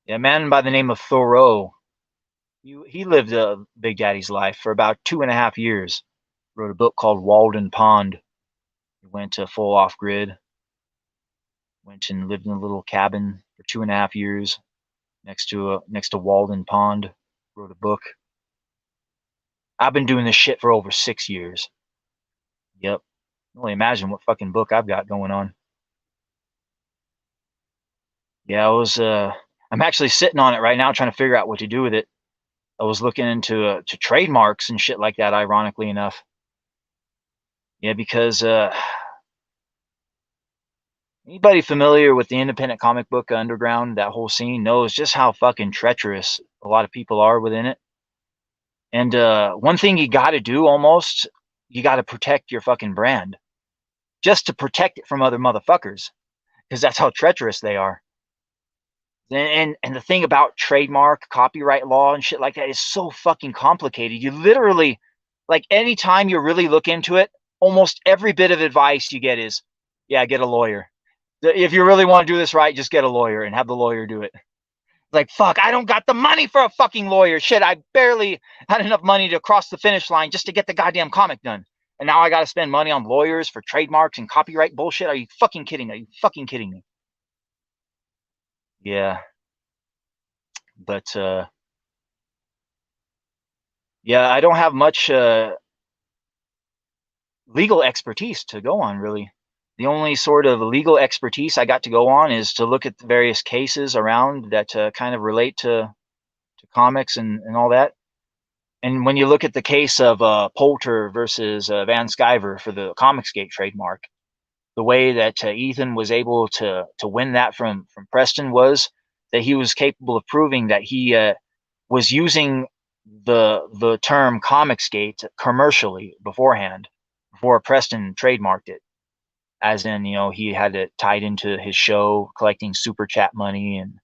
Yeah, a man by the name of Thoreau. He lived Big Daddy's life for about 2.5 years. Wrote a book called Walden Pond. He went to full off-grid. Went and lived in a little cabin for 2.5 years next to Walden Pond. Wrote a book. I've been doing this shit for over 6 years. Yep. Only imagine what fucking book I've got going on. Yeah, I'm actually sitting on it right now trying to figure out what to do with it. I was looking into to trademarks and shit like that, ironically enough. Yeah, because anybody familiar with the independent comic book underground, that whole scene, knows just how fucking treacherous a lot of people are within it. And one thing you got to do almost, you got to protect your fucking brand. Just to protect it from other motherfuckers. Because that's how treacherous they are. And the thing about trademark, copyright law and shit like that is so fucking complicated. You literally, like, anytime you really look into it, almost every bit of advice you get is, yeah, get a lawyer. If you really want to do this right, just get a lawyer and have the lawyer do it. Like, fuck, I don't got the money for a fucking lawyer. Shit, I barely had enough money to cross the finish line just to get the goddamn comic done. And now I got to spend money on lawyers for trademarks and copyright bullshit. Are you fucking kidding me? Are you fucking kidding me? Yeah. But, yeah, I don't have much legal expertise to go on, really. The only sort of legal expertise I got to go on is to look at the various cases around that kind of relate to comics and all that. And when you look at the case of Poulter versus Van Sciver for the Comicsgate trademark, the way that Ethan was able to win that from Preston was that he was capable of proving that he was using the term Comicsgate commercially beforehand, before Preston trademarked it. As in, he had it tied into his show, collecting super chat money and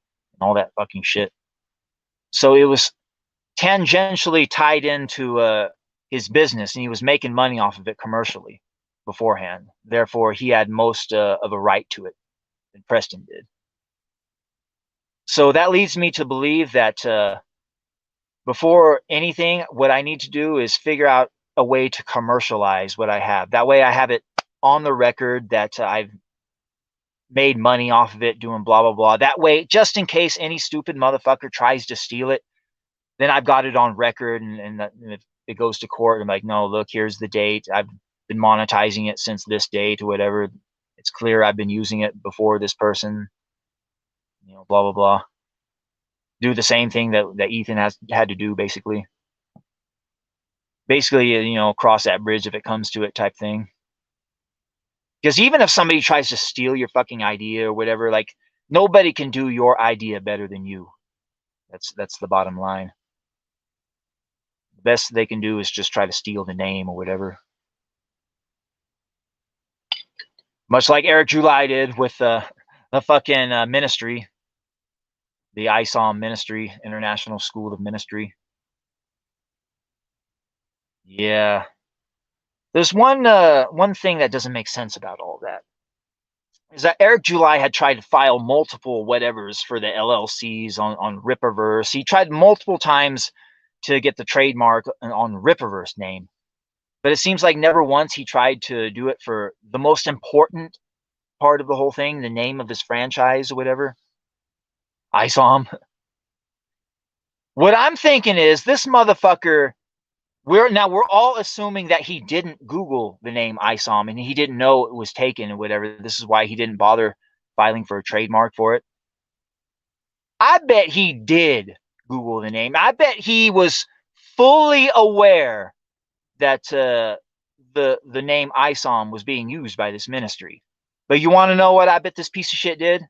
all that fucking shit. So it was tangentially tied into his business, and he was making money off of it commercially beforehand. Therefore, he had most of a right to it than Preston did. So that leads me to believe that before anything, what I need to do is figure out a way to commercialize what I have. That way I have it on the record that I've made money off of it doing blah, blah, blah. That way, just in case any stupid motherfucker tries to steal it, then I've got it on record, and if it goes to court, I'm like, no, look, here's the date. I've been monetizing it since this date or whatever. It's clear I've been using it before this person, blah, blah, blah. Do the same thing that Ethan had to do, basically. Basically, cross that bridge if it comes to it type thing. Because even if somebody tries to steal your fucking idea or whatever, like, nobody can do your idea better than you. That's the bottom line. The best they can do is just try to steal the name or whatever. Much like Eric July did with the fucking ministry, the ISOM Ministry, International School of Ministry. Yeah. There's one thing that doesn't make sense about all that. Is that Eric July had tried to file multiple whatevers for the LLCs on Rippaverse. He tried multiple times to get the trademark on Rippaverse name. But it seems like never once he tried to do it for the most important part of the whole thing, the name of his franchise or whatever. ISOM. What I'm thinking is this motherfucker, we're all assuming that he didn't Google the name ISOM and he didn't know it was taken or whatever. This is why he didn't bother filing for a trademark for it. I bet he did Google the name. I bet he was fully aware that the name ISOM was being used by this ministry. But you want to know what I bet this piece of shit did?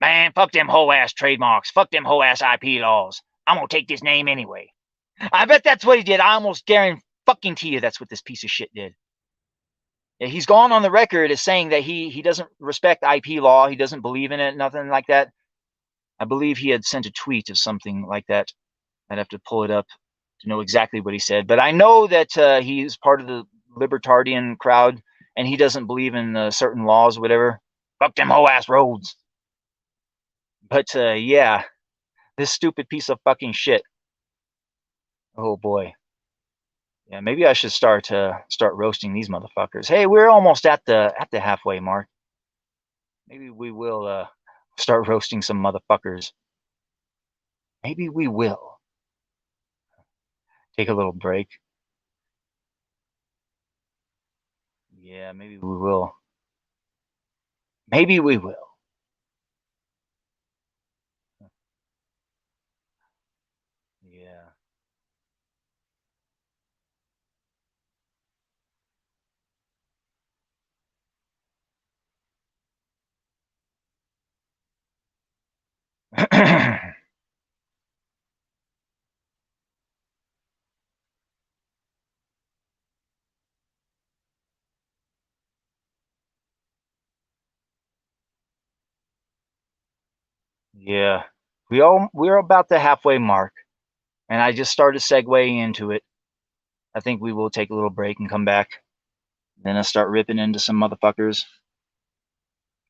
Man, fuck them whole ass trademarks. Fuck them whole ass IP laws. I'm gonna take this name anyway. I bet that's what he did. I almost guarantee you that's what this piece of shit did. Yeah, he's gone on the record as saying that he doesn't respect IP law. He doesn't believe in it, nothing like that. I believe he had sent a tweet of something like that. I'd have to pull it up to know exactly what he said. But I know that he's part of the libertarian crowd, and he doesn't believe in certain laws, whatever. Fuck them whole ass roads. But yeah, this stupid piece of fucking shit. Oh boy. Yeah, maybe I should start roasting these motherfuckers. Hey, we're almost at the halfway mark. Maybe we will start roasting some motherfuckers. Maybe we will. Take a little break. Yeah, maybe we will. Maybe we will. Yeah. Yeah. We're about the halfway mark, and I just started segueing into it. I think we will take a little break and come back. Then I'll start ripping into some motherfuckers.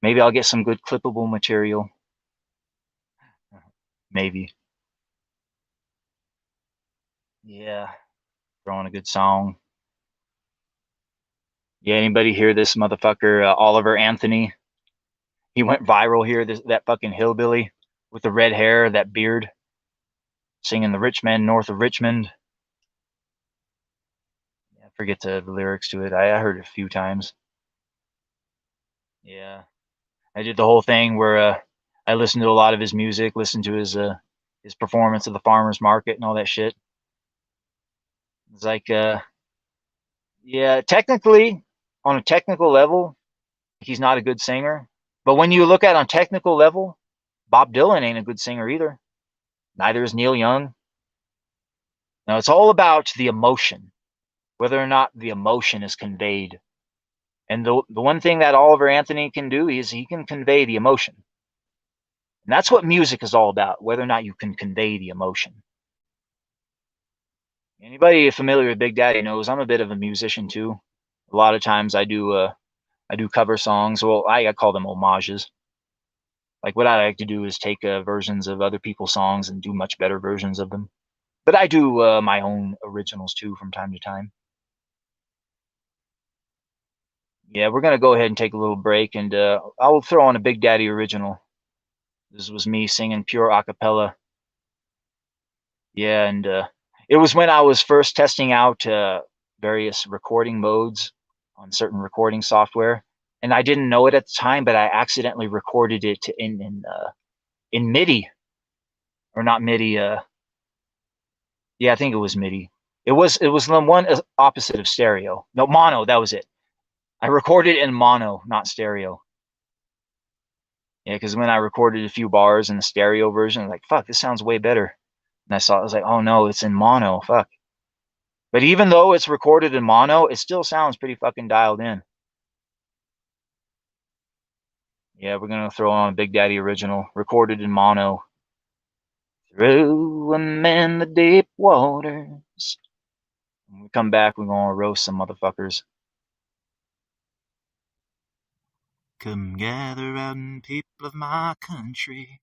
Maybe I'll get some good clippable material. Maybe. Yeah. Throwing a good song. Yeah, anybody hear this motherfucker, Oliver Anthony? He went viral here, that fucking hillbilly with the red hair, that beard, singing The Rich Man North of Richmond. I forget the lyrics to it. I heard it a few times. Yeah. I did the whole thing where I listened to a lot of his music, listened to his performance at the farmer's market and all that shit. It's like, yeah, technically, on a technical level, he's not a good singer. But when you look at it on technical level, Bob Dylan ain't a good singer either. Neither is Neil Young. Now, it's all about the emotion, whether or not the emotion is conveyed. And the one thing that Oliver Anthony can do is he can convey the emotion. And that's what music is all about, whether or not you can convey the emotion. Anybody familiar with Big Daddy knows I'm a bit of a musician too. A lot of times I do cover songs. Well, I call them homages. Like what I like to do is take versions of other people's songs and do much better versions of them. But I do my own originals too from time to time. Yeah, we're gonna go ahead and take a little break, and I'll throw on a Big Daddy original. This was me singing pure a cappella. Yeah, and it was when I was first testing out various recording modes on certain recording software, and I didn't know it at the time, but I accidentally recorded it in MIDI, or not MIDI. Yeah, I think it was MIDI. It was the one opposite of stereo. No, mono. That was it. I recorded in mono, not stereo. Yeah, because when I recorded a few bars in the stereo version, I was like, fuck, this sounds way better. And I was like, oh no, it's in mono, fuck. But even though it's recorded in mono, it still sounds pretty fucking dialed in. Yeah, we're gonna throw on a Big Daddy original, recorded in mono. Through 'em in the deep waters. When we come back, we're gonna roast some motherfuckers. Come gather round, people of my country.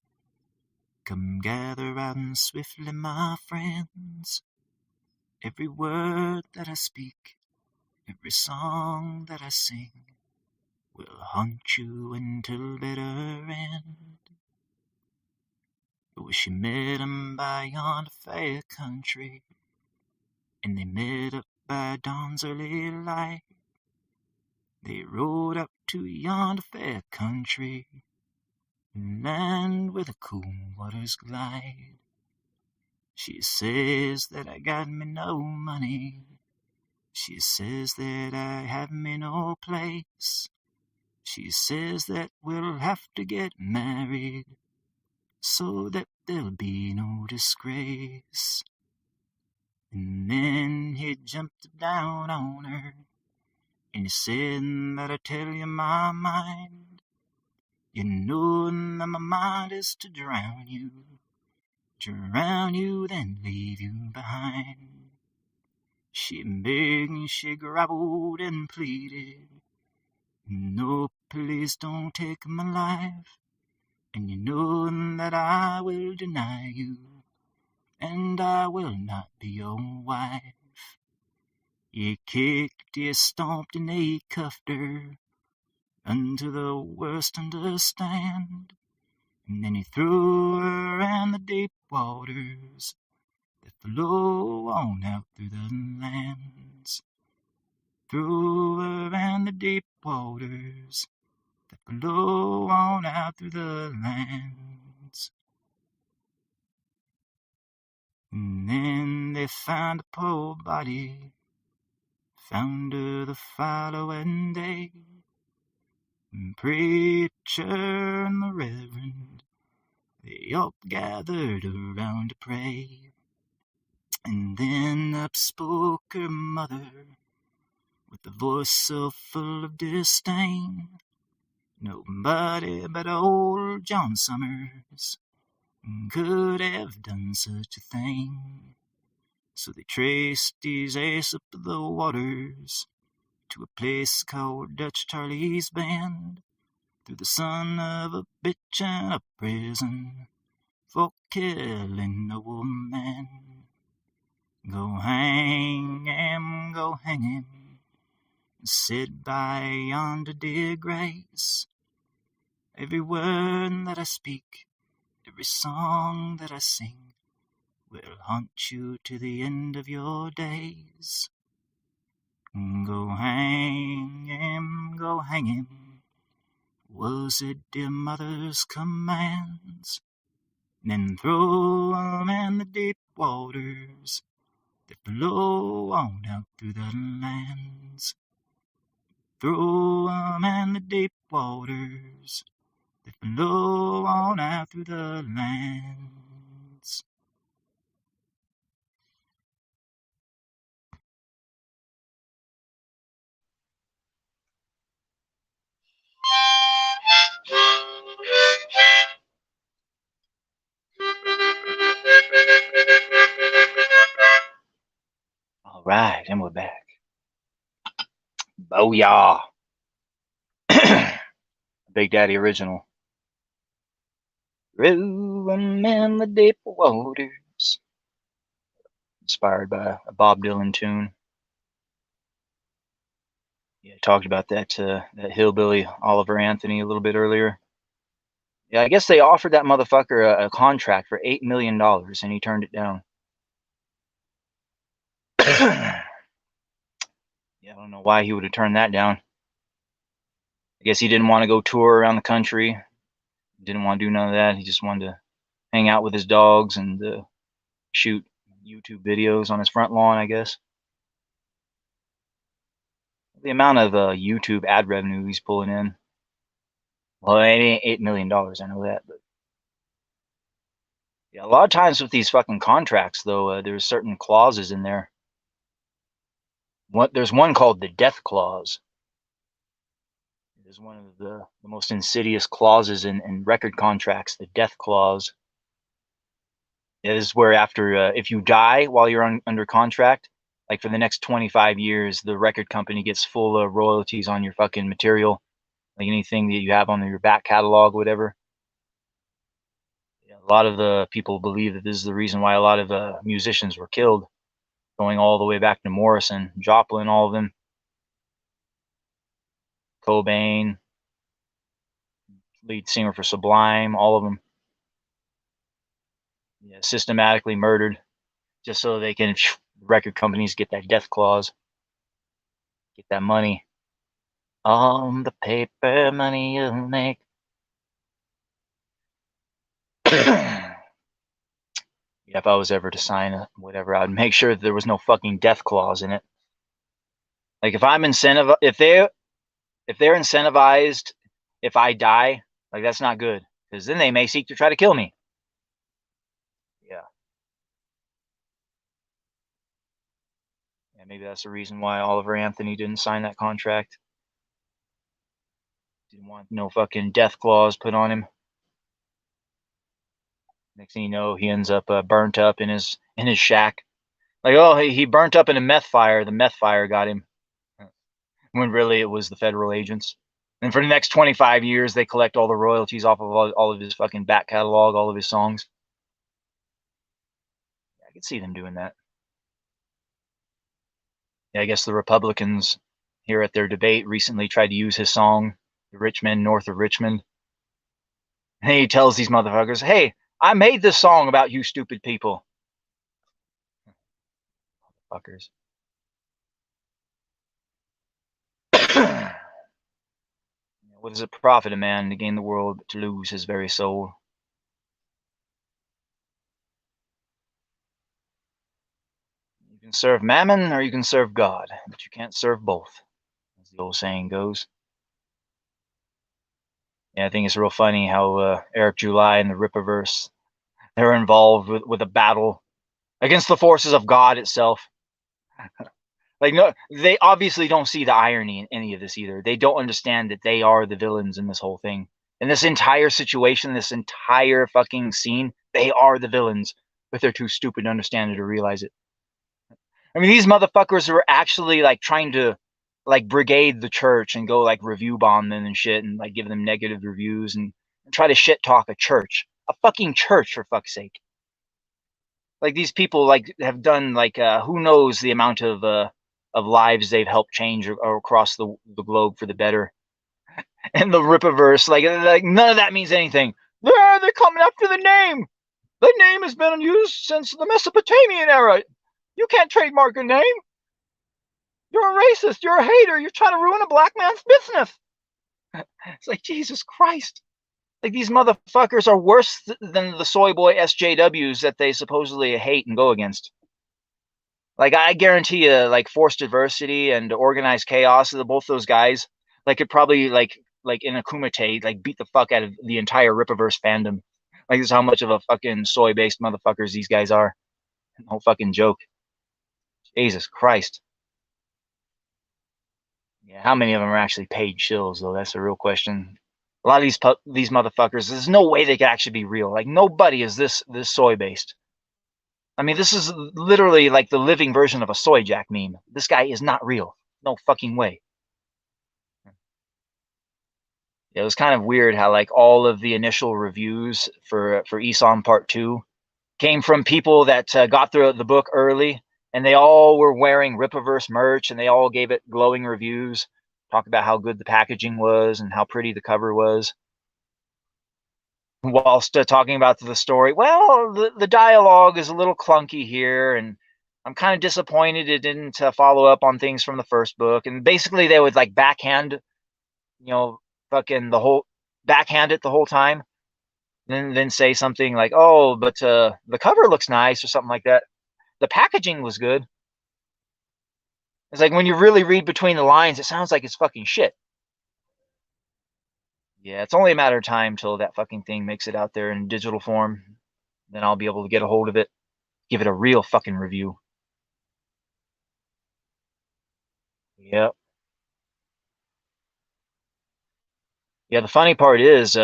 Come gather round swiftly, my friends. Every word that I speak, every song that I sing, will haunt you until bitter end. Oh, she met 'em by yonder fair country, and they met up by dawn's early light. They rode up to yonder fair country, land where the cool waters glide. She says that I got me no money. She says that I have me no place. She says that we'll have to get married so that there'll be no disgrace. And then he jumped down on her, and he said that I tell you my mind. You know that my mind is to drown you, then leave you behind. She begged, she grovelled and pleaded, no, please don't take my life. And you know that I will deny you, and I will not be your wife. He kicked, he stomped, and he cuffed her unto the worst understand. And then he threw her in the deep waters that flow on out through the lands. Threw her in the deep waters that flow on out through the lands. And then they found a poor body, found her the following day. And preacher and the reverend, they all gathered around to pray. And then up spoke her mother, with a voice so full of disdain. Nobody but old John Summers could have done such a thing. So they traced his ass up the waters to a place called Dutch Charlie's Bend, through the son of a bitch and a prison for killing a woman. Go hang him, sit by yonder dear grace. Every word that I speak, every song that I sing, will haunt you to the end of your days. Go hang him, was it dear mother's commands? Then throw him in the deep waters that flow on out through the lands. Throw 'em in the deep waters that flow on out through the lands. All right, and we're back. Booyah. Big Daddy original. Rolling in the deep waters. Inspired by a Bob Dylan tune. Yeah, I talked about that that hillbilly Oliver Anthony a little bit earlier. Yeah, I guess they offered that motherfucker a contract for $8 million and he turned it down. Yeah, I don't know why he would have turned that down. I guess he didn't want to go tour around the country. Didn't want to do none of that. He just wanted to hang out with his dogs and shoot YouTube videos on his front lawn, I guess. The amount of YouTube ad revenue he's pulling in. Well, it ain't $8 million, I know that, but yeah, a lot of times with these fucking contracts, though, there's certain clauses in there. There's one called the death clause. It is one of the most insidious clauses in record contracts, the death clause. It is where after, if you die while you're under contract, like for the next 25 years, the record company gets full royalties on your fucking material, like anything that you have on your back catalog, whatever. Yeah, a lot of the people believe that this is the reason why a lot of musicians were killed, going all the way back to Morrison, Joplin, all of them, Cobain, lead singer for Sublime, all of them. Yeah, systematically murdered just so they can, record companies get that death clause, get that money. On the paper money you'll make. Yeah, if I was ever to sign whatever, I'd make sure that there was no fucking death clause in it. Like if I'm incentivized, if they're incentivized, if I die, like that's not good, because then they may seek to try to kill me. Yeah. Yeah, maybe that's the reason why Oliver Anthony didn't sign that contract. Didn't want no fucking death clause put on him. Next thing you know, he ends up burnt up in his shack. Like, oh, he burnt up in a meth fire. The meth fire got him. When really it was the federal agents. And for the next 25 years, they collect all the royalties off of all of his fucking back catalog, all of his songs. I could see them doing that. Yeah, I guess the Republicans here at their debate recently tried to use his song, The Rich Men North of Richmond. And he tells these motherfuckers, hey, I made this song about you stupid people. Fuckers. What does it profit a man to gain the world but to lose his very soul? You can serve mammon or you can serve God, but you can't serve both, as the old saying goes. Yeah, I think it's real funny how Eric July and the Rippaverse, they're involved with a battle against the forces of God itself. Like, no, they obviously don't see the irony in any of this either. They don't understand that they are the villains in this whole thing. In this entire situation, this entire fucking scene, they are the villains, but they're too stupid to understand it or realize it. I mean, these motherfuckers are actually like trying to like brigade the church and go like review bomb them and shit and like give them negative reviews and try to shit talk a church, a fucking church, for fuck's sake. Like these people like have done like who knows the amount of lives they've helped change or across the globe for the better. And the Rippaverse, like none of that means anything. They're coming after the name. The name has been used since the Mesopotamian era. You can't trademark a name. You're a racist. You're a hater. You're trying to ruin a black man's business. It's like, Jesus Christ. Like, these motherfuckers are worse than the soy boy SJWs that they supposedly hate and go against. Like I guarantee you, like forced adversity and organized chaos, both those guys, like could probably like in a kumite, like beat the fuck out of the entire Rippaverse fandom. Like this is how much of a fucking soy based motherfuckers these guys are. No fucking joke. Jesus Christ. Yeah, how many of them are actually paid shills though? That's a real question. A lot of these motherfuckers, there's no way they could actually be real. Like nobody is this soy based. I mean, this is literally like the living version of a soy jack meme. This guy is not real. No fucking way. It was kind of weird how like all of the initial reviews for ESOM Part 2 came from people that got the book early, and they all were wearing Rippaverse merch, and they all gave it glowing reviews, talked about how good the packaging was and how pretty the cover was, whilst talking about the story. Well, the dialogue is a little clunky here, and I'm kind of disappointed it didn't follow up on things from the first book. And basically, they would like backhand, fucking backhand it the whole time. Then say something like, "Oh, but the cover looks nice" or something like that. The packaging was good. It's like when you really read between the lines, it sounds like it's fucking shit. Yeah, it's only a matter of time till that fucking thing makes it out there in digital form. Then I'll be able to get a hold of it, give it a real fucking review. Yep. Yeah, the funny part is,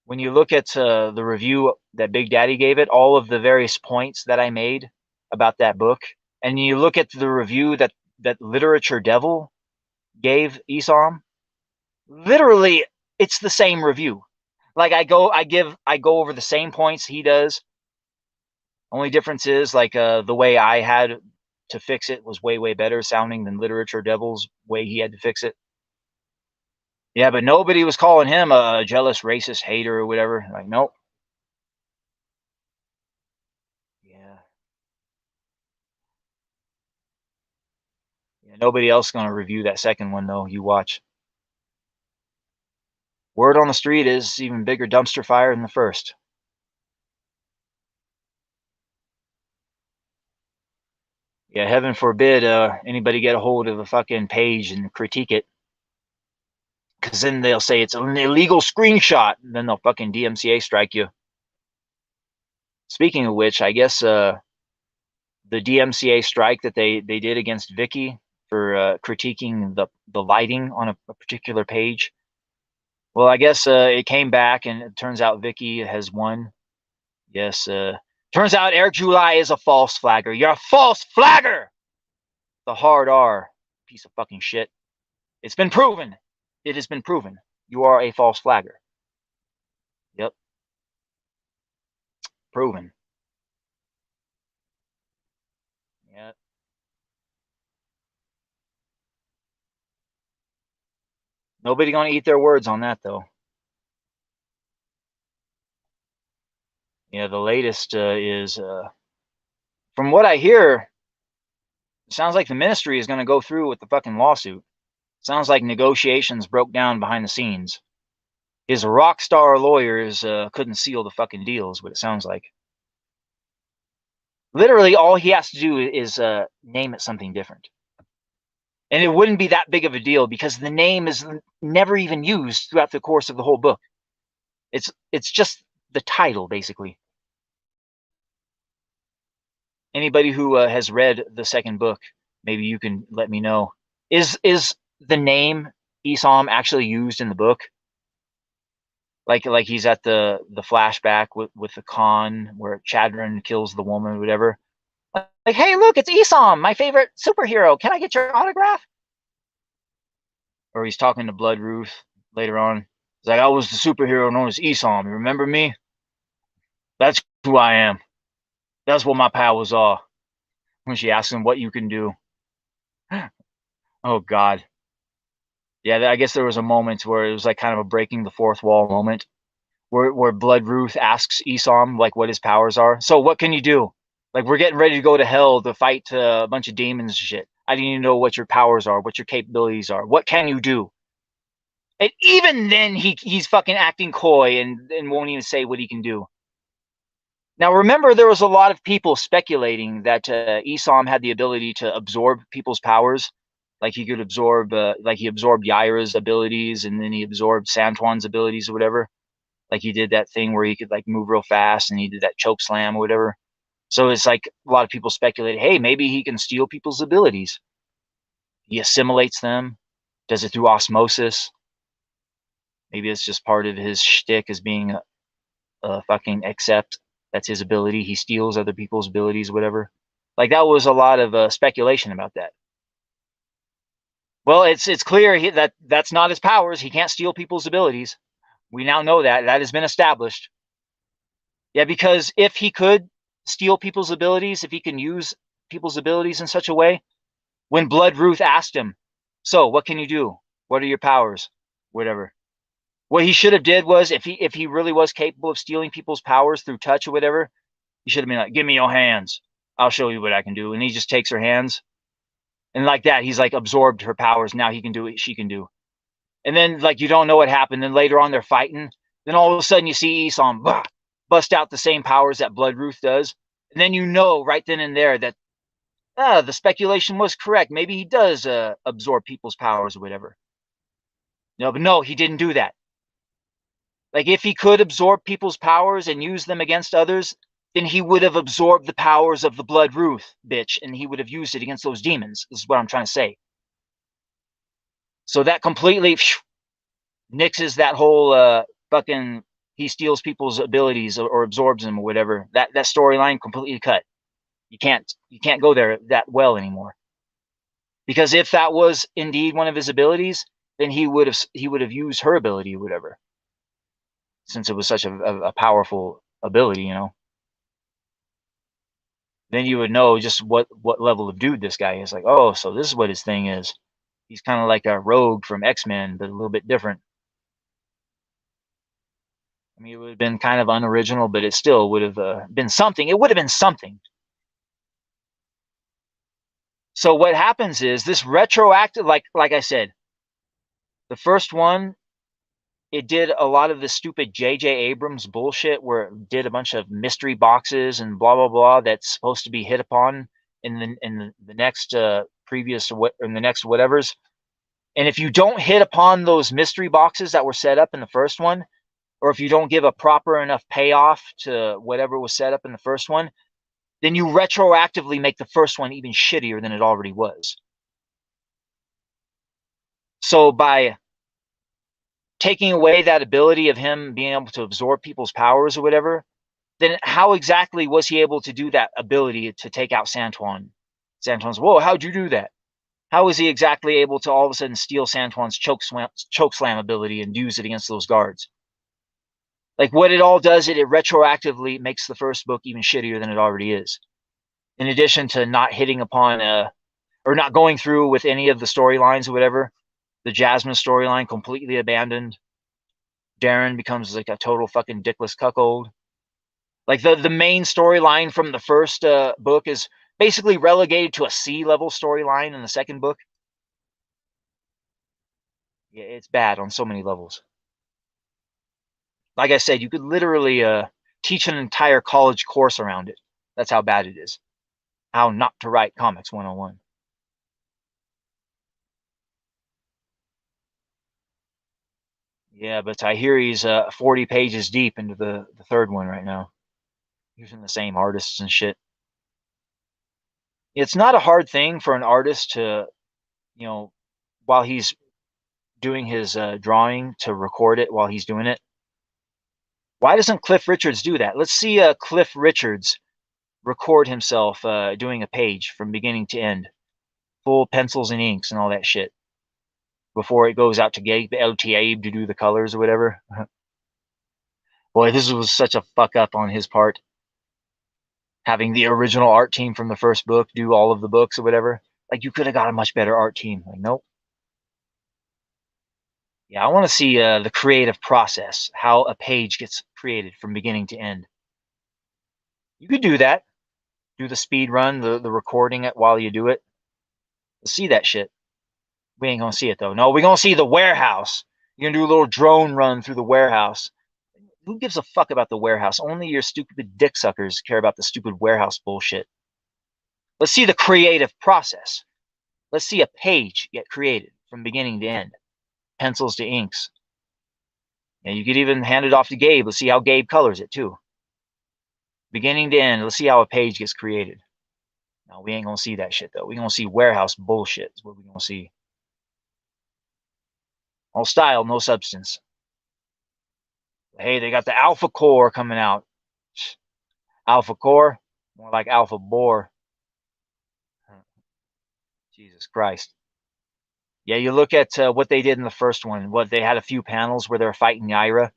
when you look at the review that Big Daddy gave it, all of the various points that I made about that book, and you look at the review that Literature Devil gave ESOM, literally it's the same review. Like I go over the same points he does. Only difference is like the way I had to fix it was way better sounding than Literature Devil's way he had to fix it. Yeah, but nobody was calling him a jealous racist hater or whatever. Like, nope. Yeah. Yeah, nobody else is going to review that second one though. You watch. Word on the street is even bigger dumpster fire than the first. Yeah, heaven forbid anybody get a hold of a fucking page and critique it. Because then they'll say it's an illegal screenshot. And then they'll fucking DMCA strike you. Speaking of which, I guess the DMCA strike that they did against Vicky for critiquing the lighting on a particular page. Well, I guess it came back, and it turns out Vicky has won. Yes, turns out Eric July is a false flagger. You're a false flagger! The hard R, piece of fucking shit. It's been proven. It has been proven. You are a false flagger. Yep. Proven. Yeah. Nobody gonna eat their words on that though. Yeah, the latest is, from what I hear, it sounds like the ministry is going to go through with the fucking lawsuit. Sounds like negotiations broke down behind the scenes. His rock star lawyers couldn't seal the fucking deal, is what it sounds like. Literally, all he has to do is name it something different. And it wouldn't be that big of a deal because the name is never even used throughout the course of the whole book. It's just the title, basically. Anybody who has read the second book, maybe you can let me know. Is the name ESOM actually used in the book? Like he's at the flashback with the con where Chadron kills the woman or whatever. Like, hey, look, it's ESOM, my favorite superhero. Can I get your autograph? Or he's talking to Blood Ruth later on. He's like, I was the superhero known as ESOM. You remember me? That's who I am. That's what my powers are. When she asks him what you can do. Oh, God. Yeah, I guess there was a moment where it was like kind of a breaking the fourth wall moment where Blood Ruth asks ESOM like what his powers are. So what can you do? Like, we're getting ready to go to hell to fight a bunch of demons and shit. I didn't even know what your powers are, what your capabilities are. What can you do? And even then, he's fucking acting coy and won't even say what he can do. Now, remember, there was a lot of people speculating that Isom had the ability to absorb people's powers. Like he could absorb, like he absorbed Yaira's abilities, and then he absorbed Santuan's abilities or whatever. Like he did that thing where he could like move real fast, and he did that choke slam or whatever. So it's like a lot of people speculate, hey, maybe he can steal people's abilities. He assimilates them, does it through osmosis. Maybe it's just part of his shtick as being a fucking accept. That's his ability. He steals other people's abilities, whatever. Like that was a lot of speculation about that. Well, it's clear that that's not his powers. He can't steal people's abilities. We now know that. That has been established. Yeah, because if he could steal people's abilities, if he can use people's abilities in such a way, when Blood Ruth asked him, so what can you do? What are your powers? Whatever. What he should have did was, if he really was capable of stealing people's powers through touch or whatever, he should have been like, give me your hands. I'll show you what I can do. And he just takes her hands. And like that, he's like absorbed her powers. Now he can do what she can do. And then like you don't know what happened. Then later on they're fighting. Then all of a sudden you see Isom bust out the same powers that Blood Ruth does. And then you know right then and there that the speculation was correct. Maybe he does absorb people's powers or whatever. No, but no, he didn't do that. Like if he could absorb people's powers and use them against others, then he would have absorbed the powers of the Blood Ruth bitch, and he would have used it against those demons, is what I'm trying to say. So that completely nixes that whole fucking he steals people's abilities or absorbs them or whatever. That storyline completely cut. You can't go there that well anymore. Because if that was indeed one of his abilities, then he would have used her ability or whatever. Since it was such a powerful ability, you know. Then you would know just what level of dude this guy is. Like, oh, so this is what his thing is. He's kind of like a rogue from X-Men, but a little bit different. I mean, it would have been kind of unoriginal, but it still would have been something. It would have been something. So what happens is this retroactive, like I said, the first one, it did a lot of the stupid J.J. Abrams bullshit where it did a bunch of mystery boxes and blah blah blah that's supposed to be hit upon in the next previous in the next whatevers. And if you don't hit upon those mystery boxes that were set up in the first one, or if you don't give a proper enough payoff to whatever was set up in the first one, then you retroactively make the first one even shittier than it already was. So by taking away that ability of him being able to absorb people's powers or whatever, then how exactly was he able to do that ability to take out Santuan? Santuan's, whoa, how'd you do that? How was he exactly able to all of a sudden steal Santuan's choke slam ability and use it against those guards? Like what it all does, it retroactively makes the first book even shittier than it already is. In addition to not hitting upon or not going through with any of the storylines or whatever, the Jasmine storyline completely abandoned. Darren becomes like a total fucking dickless cuckold. Like the main storyline from the first book is basically relegated to a C-level storyline in the second book. Yeah, it's bad on so many levels. Like I said, you could literally teach an entire college course around it. That's how bad it is. How not to write comics 101. Yeah, but I hear he's 40 pages deep into the third one right now. Using the same artists and shit. It's not a hard thing for an artist to, you know, while he's doing his drawing, to record it while he's doing it. Why doesn't Cliff Richards do that? Let's see Cliff Richards record himself doing a page from beginning to end. Full pencils and inks and all that shit. Before it goes out to Gabe LTA to do the colors or whatever. Boy, this was such a fuck up on his part. Having the original art team from the first book do all of the books or whatever. Like, you could have got a much better art team. Like, nope. Yeah, I want to see the creative process, how a page gets created from beginning to end. You could do that. Do the speed run, the recording it while you do it. Let's see that shit. We ain't gonna see it though. No, we're gonna see the warehouse. You're gonna do a little drone run through the warehouse. Who gives a fuck about the warehouse? Only your stupid dick suckers care about the stupid warehouse bullshit. Let's see the creative process. Let's see a page get created from beginning to end. Pencils to inks. And you could even hand it off to Gabe. Let's see how Gabe colors it too. Beginning to end, let's see how a page gets created. No, we ain't gonna see that shit though. We're gonna see warehouse bullshit is what we're gonna see. All style, no substance. Hey, they got the Alpha Core coming out. Alpha Core? More like Alpha Boar. Jesus Christ. Yeah, you look at what they did in the first one. What they had a few panels where they were fighting Yaira.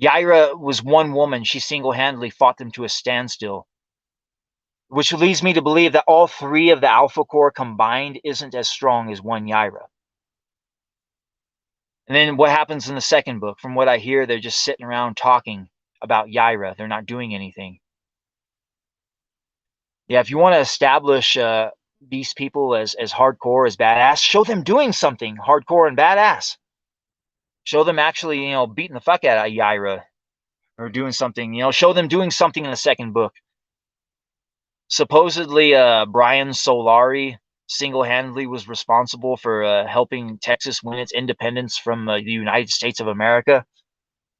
Yaira was one woman. She single-handedly fought them to a standstill. Which leads me to believe that all three of the Alpha Core combined isn't as strong as one Yaira. And then what happens in the second book? From what I hear, they're just sitting around talking about Yaira. They're not doing anything. Yeah, if you want to establish these people as hardcore, as badass, show them doing something hardcore and badass. Show them actually, beating the fuck out of Yaira or doing something. Show them doing something in the second book. Supposedly, Brian Solari single-handedly was responsible for helping Texas win its independence from the United States of America,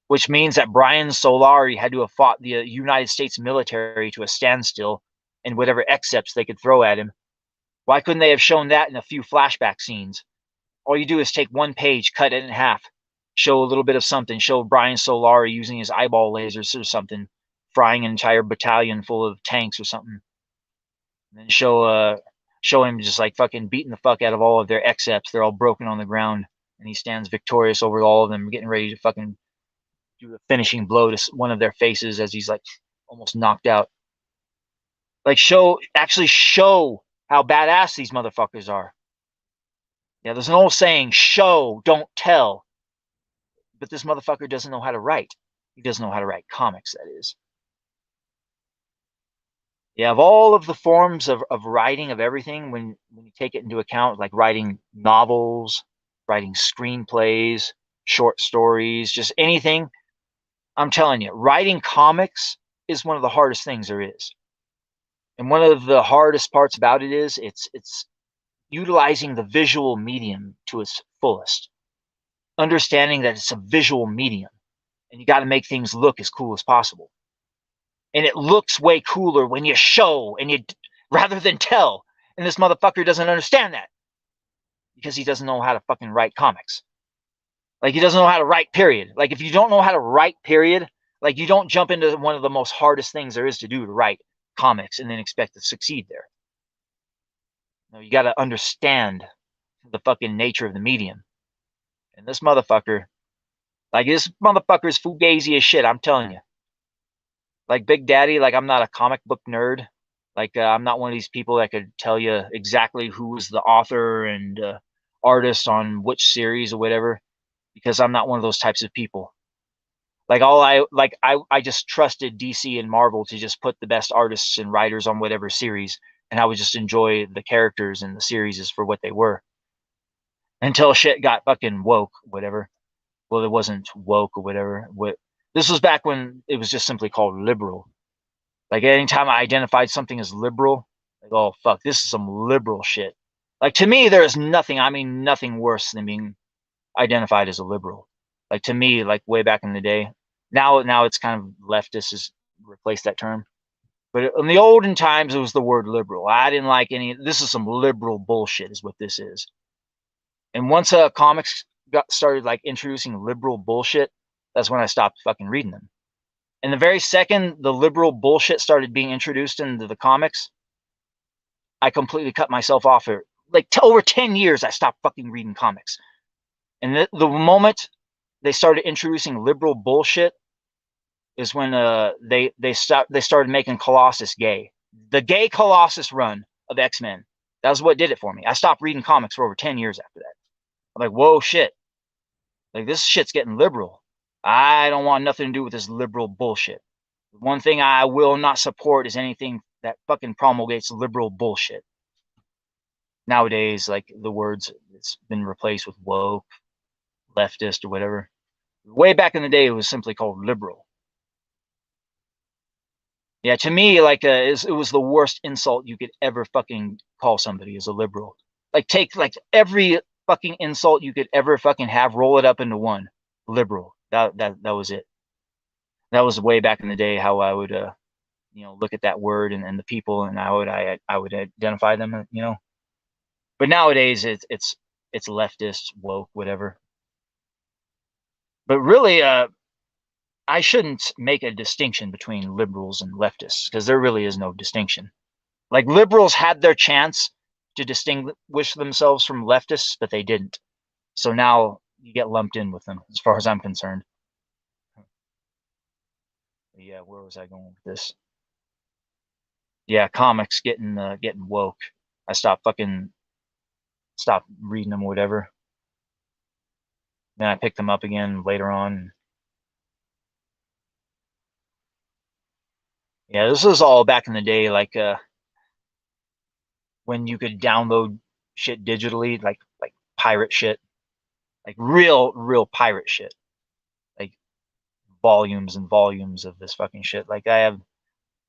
which means that Brian Solari had to have fought the United States military to a standstill and whatever excepts they could throw at him. Why couldn't they have shown that in a few flashback scenes? All you do is take one page, cut it in half, show a little bit of something, show Brian Solari using his eyeball lasers or something, frying an entire battalion full of tanks or something. And then show him just like fucking beating the fuck out of all of their excepts. They're all broken on the ground, and he stands victorious over all of them, getting ready to fucking do the finishing blow to one of their faces as he's like almost knocked out. Like actually show how badass these motherfuckers are. Yeah, there's an old saying, show, don't tell. But this motherfucker doesn't know how to write. He doesn't know how to write comics, that is. Yeah, of all of the forms of writing of everything, when you take it into account, like writing novels, writing screenplays, short stories, just anything, I'm telling you, writing comics is one of the hardest things there is. And one of the hardest parts about it is it's utilizing the visual medium to its fullest. Understanding that it's a visual medium and you got to make things look as cool as possible. And it looks way cooler when you show and rather than tell. And this motherfucker doesn't understand that because he doesn't know how to fucking write comics. Like, he doesn't know how to write, period. Like, if you don't know how to write, period, like, you don't jump into one of the most hardest things there is to do to write comics and then expect to succeed there. No, you got to understand the fucking nature of the medium. And this motherfucker's fugazi as shit, I'm telling you. Like Big Daddy, like, I'm not a comic book nerd. Like, I'm not one of these people that could tell you exactly who was the author and artist on which series or whatever, because I'm not one of those types of people. Like, I just trusted DC and Marvel to just put the best artists and writers on whatever series, and I would just enjoy the characters and the series for what they were. Until shit got fucking woke, whatever. Well, it wasn't woke or whatever. This was back when it was just simply called liberal. Like, anytime I identified something as liberal, like, oh, fuck, this is some liberal shit. Like, to me, there is nothing worse than being identified as a liberal. Like, to me, like, way back in the day. Now it's kind of leftist has replaced that term. But in the olden times, it was the word liberal. I didn't like this is some liberal bullshit is what this is. And once comics started, like, introducing liberal bullshit, that's when I stopped fucking reading them. And the very second the liberal bullshit started being introduced into the comics, I completely cut myself off. Like, over 10 years, I stopped fucking reading comics. And the moment they started introducing liberal bullshit is when they started making Colossus gay. The gay Colossus run of X-Men. That was what did it for me. I stopped reading comics for over 10 years after that. I'm like, whoa, shit. Like, this shit's getting liberal. I don't want nothing to do with this liberal bullshit. One thing I will not support is anything that fucking promulgates liberal bullshit. Nowadays, like, the words, it's been replaced with woke, leftist, or whatever. Way back in the day, it was simply called liberal. Yeah, to me, like, it was the worst insult you could ever fucking call somebody as a liberal. Like, take like every fucking insult you could ever fucking have, roll it up into one. Liberal. That was it. That was way back in the day how I would look at that word and the people, and I would identify them, But nowadays it's leftist, woke, whatever. But really, I shouldn't make a distinction between liberals and leftists, because there really is no distinction. Like, liberals had their chance to distinguish themselves from leftists, but they didn't. So now you get lumped in with them, as far as I'm concerned. But yeah, where was I going with this? Yeah, comics getting woke. I stopped reading them or whatever. Then I picked them up again later on. Yeah, this was all back in the day, like when you could download shit digitally, like pirate shit, like real pirate shit, like volumes and volumes of this fucking shit. Like, I have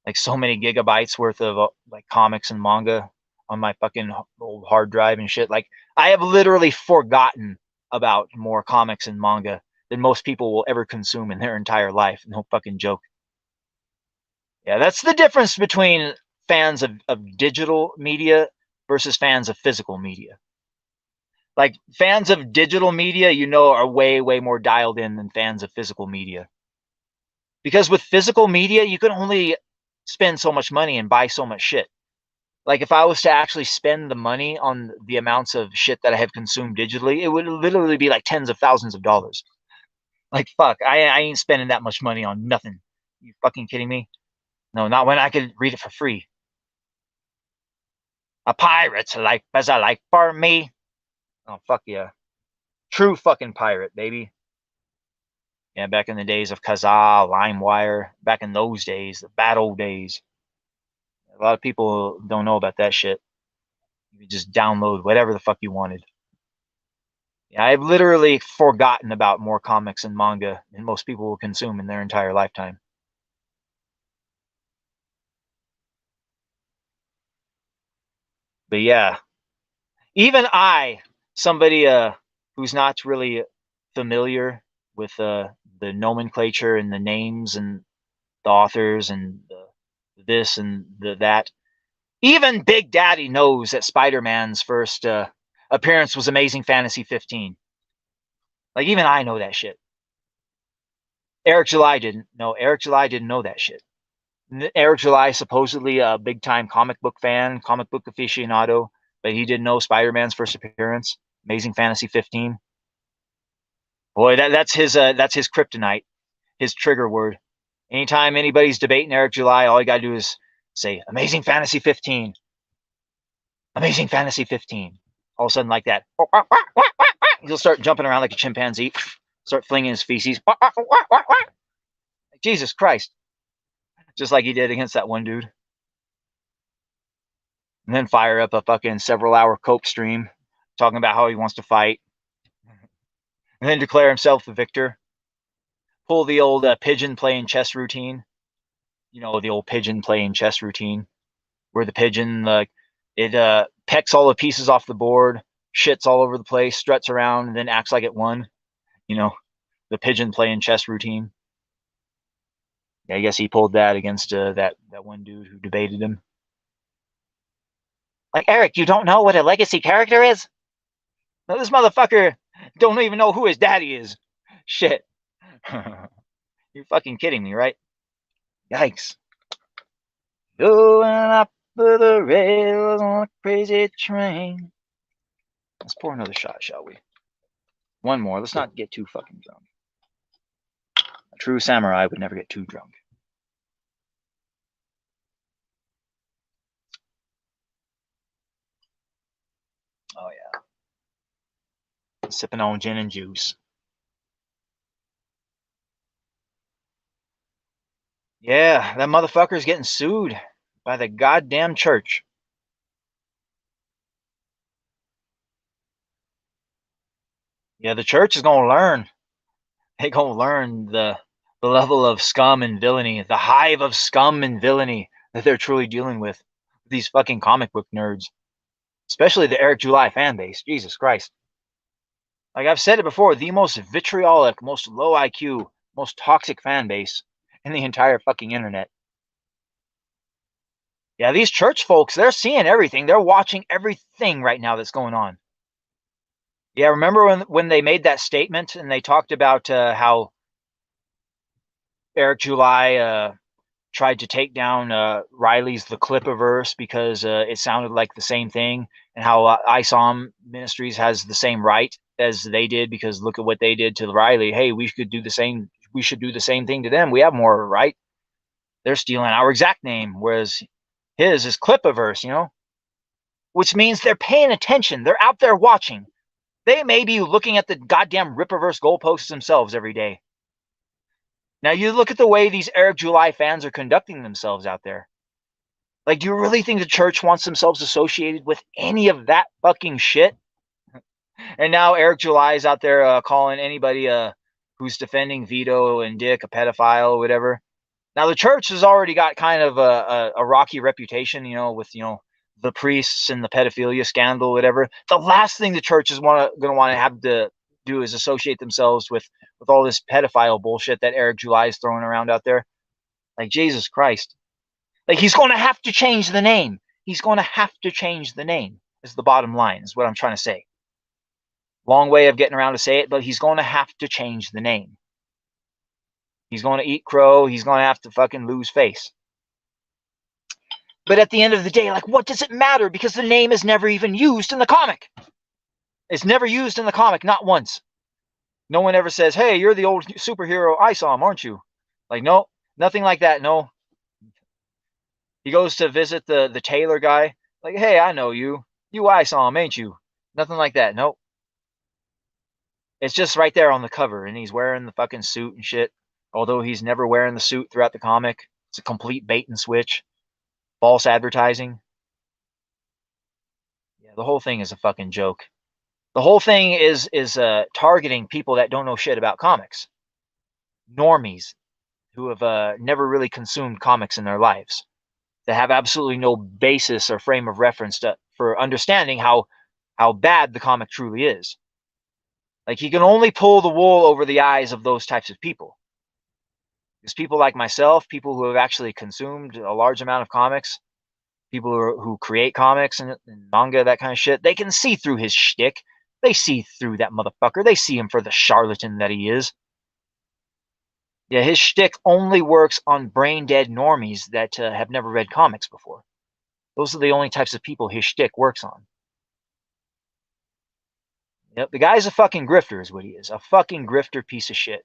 like so many gigabytes worth of like comics and manga on my fucking old hard drive and shit. Like, I have literally forgotten about more comics and manga than most people will ever consume in their entire life. No fucking joke. Yeah, that's the difference between fans of digital media versus fans of physical media. Like, fans of digital media, are way more dialed in than fans of physical media. Because with physical media, you can only spend so much money and buy so much shit. Like, if I was to actually spend the money on the amounts of shit that I have consumed digitally, it would literally be like tens of thousands of dollars. Like, fuck, I ain't spending that much money on nothing. You fucking kidding me? No, not when I could read it for free. A pirate's life is a life for me. Oh, fuck yeah. True fucking pirate, baby. Yeah, back in the days of Kazaa, LimeWire, back in those days, the bad old days. A lot of people don't know about that shit. You could just download whatever the fuck you wanted. Yeah, I've literally forgotten about more comics and manga than most people will consume in their entire lifetime. But yeah, even somebody who's not really familiar with the nomenclature and the names and the authors and this and that, even Big Daddy knows that Spider-Man's first appearance was Amazing Fantasy 15. Like, even I know that shit. Eric July didn't. No, Eric July didn't know that shit. Eric July, supposedly a big time comic book fan, comic book aficionado, but he didn't know Spider-Man's first appearance, Amazing Fantasy 15. Boy, that's his kryptonite, his trigger word. Anytime anybody's debating Eric July, all you gotta do is say Amazing Fantasy 15. Amazing Fantasy 15. All of a sudden, like that, he'll start jumping around like a chimpanzee, start flinging his feces. Jesus Christ. Just like he did against that one dude. And then fire up a fucking several-hour coke stream talking about how he wants to fight. And then declare himself the victor. Pull the old pigeon playing chess routine. The old pigeon playing chess routine. Where the pigeon, it pecks all the pieces off the board, shits all over the place, struts around, and then acts like it won. The pigeon playing chess routine. Yeah, I guess he pulled that against that one dude who debated him. Like, Eric, you don't know what a legacy character is? No, this motherfucker don't even know who his daddy is. Shit. You're fucking kidding me, right? Yikes. Going up the rails on a crazy train. Let's pour another shot, shall we? One more. Let's not get too fucking drunk. A true samurai would never get too drunk. Oh, yeah. Sipping on gin and juice. Yeah, that motherfucker's getting sued by the goddamn church. Yeah, the church is gonna learn. They gonna learn the The level of scum and villainy, the hive of scum and villainy that they're truly dealing with. These fucking comic book nerds. Especially the Eric July fan base. Jesus Christ. Like I've said it before, the most vitriolic, most low IQ, most toxic fan base in the entire fucking internet. Yeah, these church folks, they're seeing everything. They're watching everything right now that's going on. Yeah, remember when they made that statement and they talked about how Eric July tried to take down Riley's The Clippiverse because it sounded like the same thing, and how ISOM Ministries has the same right as they did because look at what they did to Riley. Hey, we could do the same. We should do the same thing to them. We have more right. They're stealing our exact name, whereas his is Clippiverse, you know, which means they're paying attention. They're out there watching. They may be looking at the goddamn Rippaverse goalposts themselves every day. Now you look at the way these Eric July fans are conducting themselves out there. Like, do you really think the church wants themselves associated with any of that fucking shit? And now Eric July is out there calling anybody who's defending Vito and Dick a pedophile or whatever. Now the church has already got kind of a rocky reputation, you know, with, you know, the priests and the pedophilia scandal, whatever. The last thing the church is going to want to have to do is associate themselves with all this pedophile bullshit that Eric July is throwing around out there. Like, Jesus Christ. Like, he's going to have to change the name. He's going to have to change the name is the bottom line, is what I'm trying to say. Long way of getting around to say it, but he's going to have to change the name. He's going to eat crow. He's going to have to fucking lose face. But at the end of the day, like, what does it matter? Because the name is never even used in the comic. It's never used in the comic, not once. No one ever says, hey, you're the old superhero ISOM, aren't you? Like, no, nothing like that, no. He goes to visit the tailor guy. Like, hey, I know you. You ISOM, ain't you? Nothing like that, nope. It's just right there on the cover, and he's wearing the fucking suit and shit. Although he's never wearing the suit throughout the comic. It's a complete bait and switch. False advertising. Yeah, the whole thing is a fucking joke. The whole thing is targeting people that don't know shit about comics. Normies who have never really consumed comics in their lives. That have absolutely no basis or frame of reference for understanding how bad the comic truly is. Like, he can only pull the wool over the eyes of those types of people. Because people like myself, people who have actually consumed a large amount of comics, people who create comics and manga, that kind of shit, they can see through his shtick. They see through that motherfucker. They see him for the charlatan that he is. Yeah, his shtick only works on brain-dead normies that have never read comics before. Those are the only types of people his shtick works on. Yep, the guy's a fucking grifter is what he is. A fucking grifter piece of shit.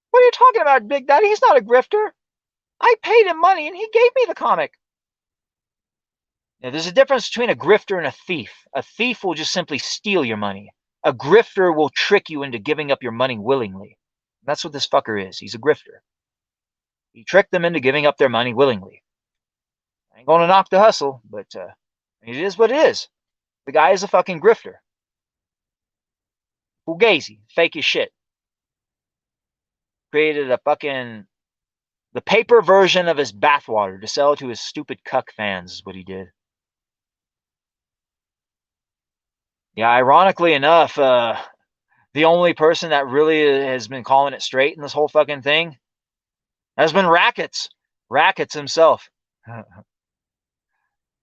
What are you talking about, Big Daddy? He's not a grifter. I paid him money and he gave me the comic. Now, there's a difference between a grifter and a thief. A thief will just simply steal your money. A grifter will trick you into giving up your money willingly. That's what this fucker is. He's a grifter. He tricked them into giving up their money willingly. I ain't going to knock the hustle, but it is what it is. The guy is a fucking grifter. Fugazi. Fake as shit. Created a fucking... the paper version of his bathwater to sell to his stupid cuck fans is what he did. Yeah, ironically enough, the only person that really has been calling it straight in this whole fucking thing has been Rackets. Rackets himself.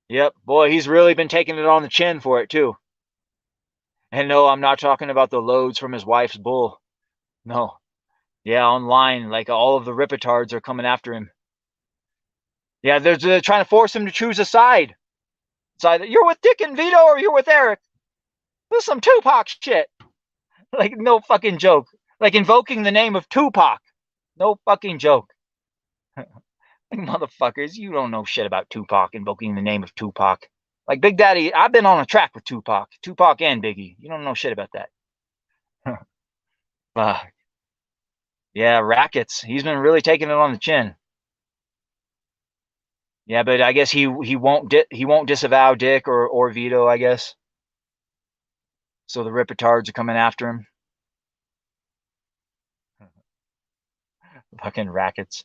Yep, boy, he's really been taking it on the chin for it, too. And no, I'm not talking about the loads from his wife's bull. No. Yeah, online, like all of the Rippatards are coming after him. Yeah, they're trying to force him to choose a side. It's either you're with Dick and Vito or you're with Eric. This is some Tupac shit. Like, no fucking joke. Like invoking the name of Tupac. No fucking joke. Like, motherfuckers, you don't know shit about Tupac invoking the name of Tupac. Like, Big Daddy, I've been on a track with Tupac. Tupac and Biggie. You don't know shit about that. Fuck. Yeah, Rackets. He's been really taking it on the chin. Yeah, but I guess he won't disavow Dick or Vito, I guess. So the Rippatards are coming after him. Fucking rackets.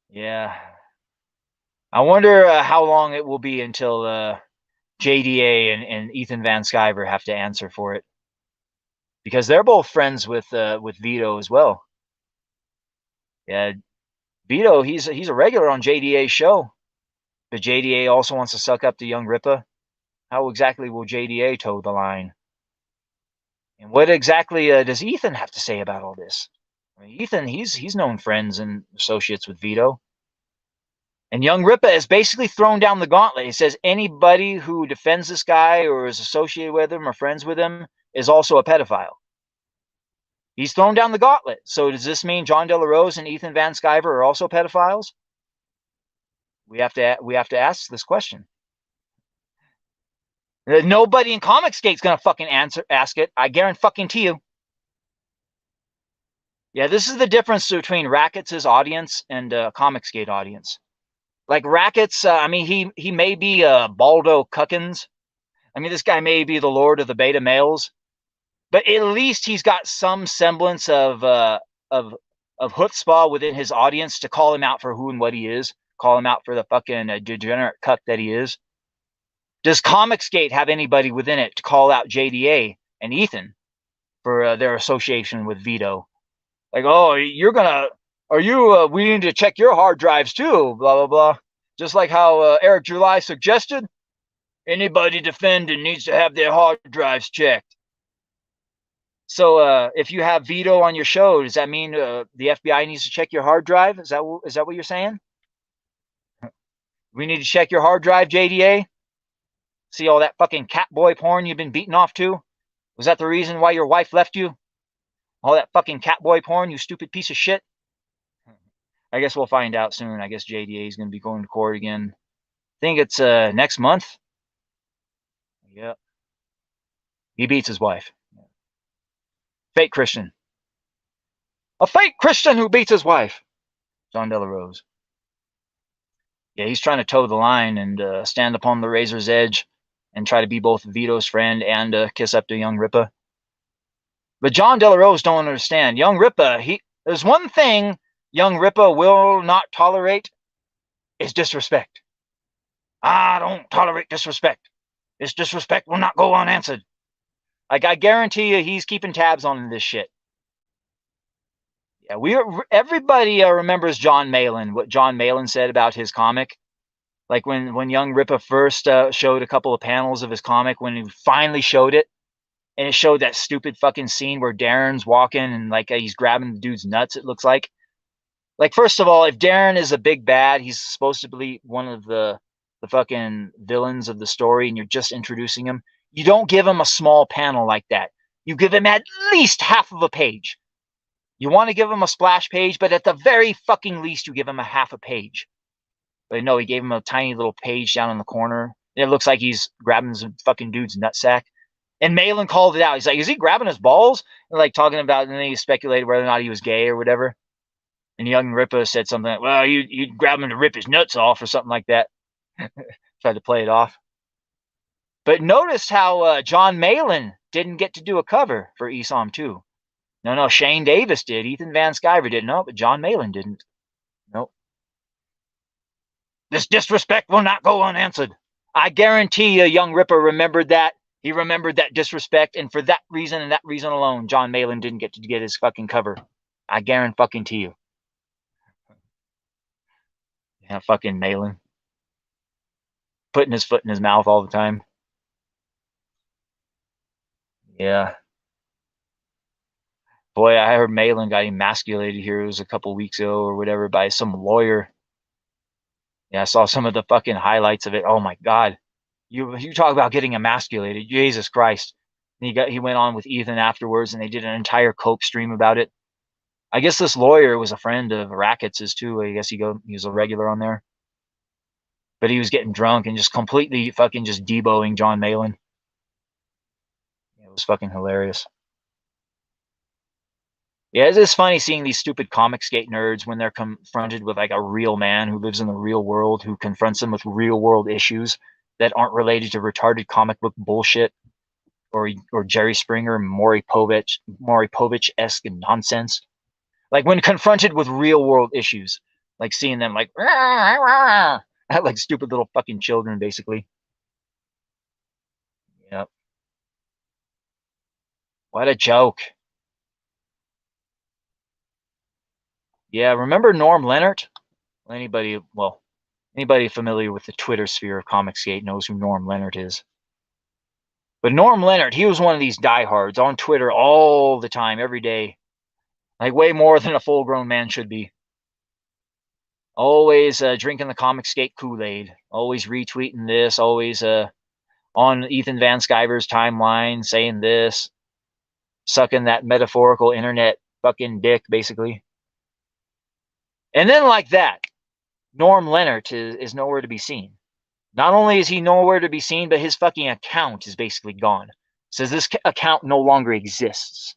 Yeah. I wonder how long it will be until JDA and Ethan Van Sciver have to answer for it, because they're both friends with Vito as well. Yeah, Vito, he's a regular on JDA's show, but JDA also wants to suck up to Young Rippa. How exactly will JDA toe the line? And what exactly does Ethan have to say about all this? I mean, Ethan, he's known friends and associates with Vito. And Young Rippa has basically thrown down the gauntlet. He says anybody who defends this guy or is associated with him or friends with him is also a pedophile. He's thrown down the gauntlet. So does this mean John De La Rose and Ethan Van Sciver are also pedophiles? We have to ask this question. Nobody in Comicsgate's gonna fucking ask it. I guarantee you. Yeah, this is the difference between Rackets' audience and Comicsgate audience. Like Rackets, I mean, he may be Baldo Cuckins. I mean, this guy may be the Lord of the Beta males, but at least he's got some semblance of chutzpah within his audience to call him out for who and what he is, call him out for the fucking degenerate cuck that he is. Does Comicsgate have anybody within it to call out JDA and Ethan for their association with Vito? Like, oh, we need to check your hard drives too, blah, blah, blah. Just like how Eric July suggested, anybody defending needs to have their hard drives checked. So if you have Vito on your show, does that mean the FBI needs to check your hard drive? Is that what you're saying? We need to check your hard drive, JDA? See all that fucking catboy porn you've been beating off to? Was that the reason why your wife left you? All that fucking catboy porn, you stupid piece of shit? I guess we'll find out soon. I guess JDA is going to be going to court again. I think it's next month. Yep. He beats his wife. Fake Christian. A fake Christian who beats his wife. John De La Rose. Yeah, he's trying to toe the line and stand upon the razor's edge and try to be both Vito's friend and kiss up to Young Rippa. But John De La Rose don't understand. Young Rippa, there's one thing Young Rippa will not tolerate is disrespect. I don't tolerate disrespect. This disrespect will not go unanswered. Like, I guarantee you he's keeping tabs on this shit. Yeah, everybody remembers John Malin, what John Malin said about his comic. Like when Young Rippa first showed a couple of panels of his comic, when he finally showed it, and it showed that stupid fucking scene where Darren's walking and like he's grabbing the dude's nuts, it looks like. Like, first of all, if Darren is a big bad, he's supposed to be one of the fucking villains of the story, and you're just introducing him, you don't give him a small panel like that. You give him at least half of a page. You want to give him a splash page, but at the very fucking least, you give him a half a page. But no, he gave him a tiny little page down in the corner. It looks like he's grabbing some fucking dude's nutsack. And Malin called it out. He's like, is he grabbing his balls? And like talking about, and then he speculated whether or not he was gay or whatever. And Young Rippa said something like, well, you'd grab him to rip his nuts off or something like that. Tried to play it off. But notice how John Malin didn't get to do a cover for ESOM 2. No, Shane Davis did. Ethan Van Sciver didn't. No, but John Malin didn't. Nope. This disrespect will not go unanswered. I guarantee you Young Rippa remembered that. He remembered that disrespect, and for that reason and that reason alone, John Malin didn't get to get his fucking cover. I guarantee you. Yeah, fucking Malin. Putting his foot in his mouth all the time. Yeah. Boy, I heard Malin got emasculated here. It was a couple weeks ago or whatever by some lawyer. Yeah, I saw some of the fucking highlights of it. Oh my God. You talk about getting emasculated. Jesus Christ. And he went on with Ethan afterwards, and they did an entire Coke stream about it. I guess this lawyer was a friend of Rackets' too. I guess he was a regular on there. But he was getting drunk and just completely fucking just deboing John Malin. It was fucking hilarious. Yeah, it's just funny seeing these stupid Comicsgate nerds when they're confronted with like a real man who lives in the real world, who confronts them with real world issues that aren't related to retarded comic book bullshit. or Jerry Springer, Maury Povich-esque nonsense. Like when confronted with real world issues, like seeing them like act like stupid little fucking children, basically. Yep. What a joke. Yeah, remember Norm Leonard? Anybody familiar with the Twitter sphere of Comicsgate knows who Norm Leonard is. But Norm Leonard, he was one of these diehards on Twitter all the time, every day. Like way more than a full-grown man should be. Always drinking the Comicsgate Kool-Aid. Always retweeting this. Always on Ethan Van Sciver's timeline saying this. Sucking that metaphorical internet fucking dick, basically. And then like that, Norm Leonard is nowhere to be seen. Not only is he nowhere to be seen, but his fucking account is basically gone. It says this account no longer exists.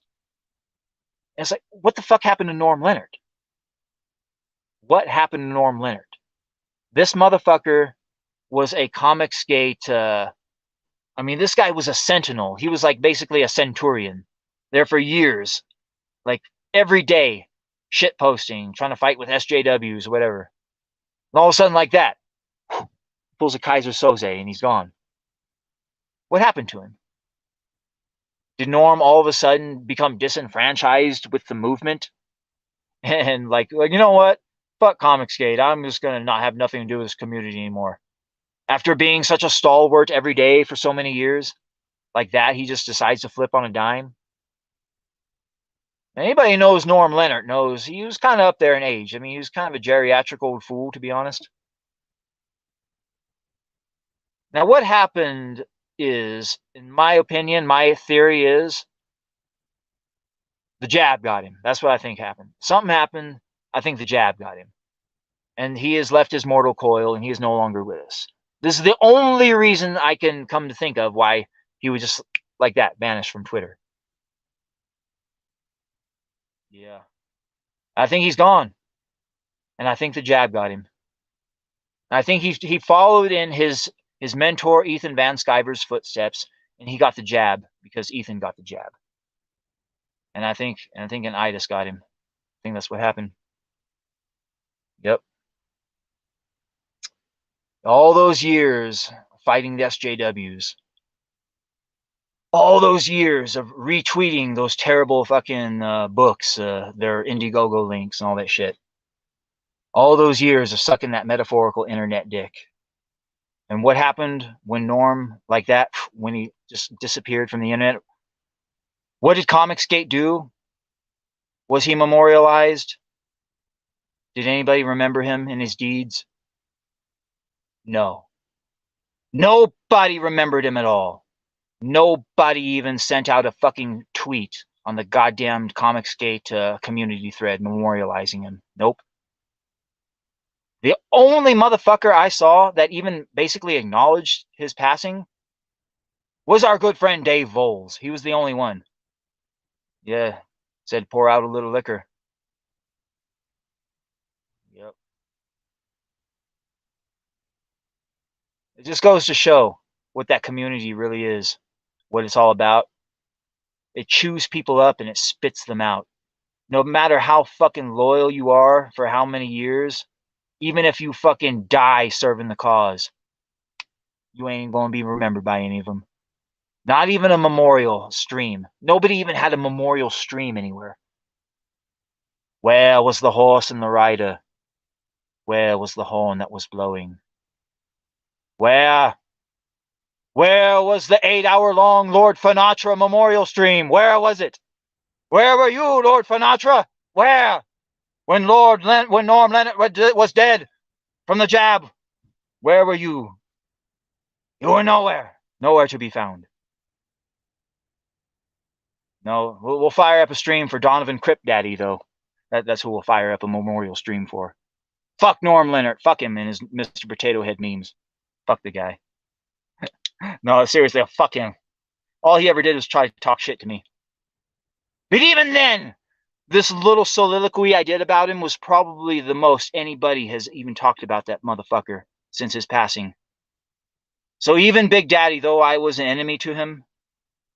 And it's like, what the fuck happened to Norm Leonard? What happened to Norm Leonard? This motherfucker was a Comicsgate. I mean, this guy was a sentinel. He was like basically a centurion there for years, like every day, shit posting, trying to fight with SJWs or whatever. And all of a sudden, like that, pulls a Kaiser Soze and he's gone. What happened to him? Did Norm all of a sudden become disenfranchised with the movement? And like you know what? Fuck Comicsgate. I'm just going to not have nothing to do with this community anymore. After being such a stalwart every day for so many years, like that, he just decides to flip on a dime. Anybody who knows Norm Leonard knows he was kind of up there in age. I mean, he was kind of a geriatric old fool, to be honest. Now, what happened is, in my opinion, my theory is the jab got him. That's what I think happened. Something happened. I think the jab got him. And he has left his mortal coil and he is no longer with us. This is the only reason I can come to think of why he would just like that vanish from Twitter. Yeah. I think he's gone. And I think the jab got him. I think he followed in his mentor Ethan Van Sciver's footsteps, and he got the jab because Ethan got the jab. And I think an itis got him. I think that's what happened. Yep. All those years fighting the SJWs. All those years of retweeting those terrible fucking books, their Indiegogo links and all that shit. All those years of sucking that metaphorical internet dick. And what happened when Norm, like that, when he just disappeared from the internet? What did Comicsgate do? Was he memorialized? Did anybody remember him and his deeds? No. Nobody remembered him at all. Nobody even sent out a fucking tweet on the goddamn Comicsgate community thread memorializing him. Nope. The only motherfucker I saw that even basically acknowledged his passing was our good friend Dave Voles. He was the only one. Yeah, said pour out a little liquor. Yep. It just goes to show what that community really is, what it's all about. It chews people up and it spits them out. No matter how fucking loyal you are for how many years, even if you fucking die serving the cause, you ain't going to be remembered by any of them. Not even a memorial stream. Nobody even had a memorial stream anywhere. Where was the horse and the rider? Where was the horn that was blowing? Where was the 8-hour-long Lord Finatra memorial stream? Where was it? Where were you, Lord Finatra? Where? When Norm Leonard was dead from the jab, where were you? You were nowhere. Nowhere to be found. No, we'll fire up a stream for Donovan Crip Daddy, though. That's who we'll fire up a memorial stream for. Fuck Norm Leonard. Fuck him and his Mr. Potato Head memes. Fuck the guy. No, seriously, fuck him. All he ever did was try to talk shit to me. But even then, this little soliloquy I did about him was probably the most anybody has even talked about that motherfucker since his passing. So even Big Daddy, though I was an enemy to him,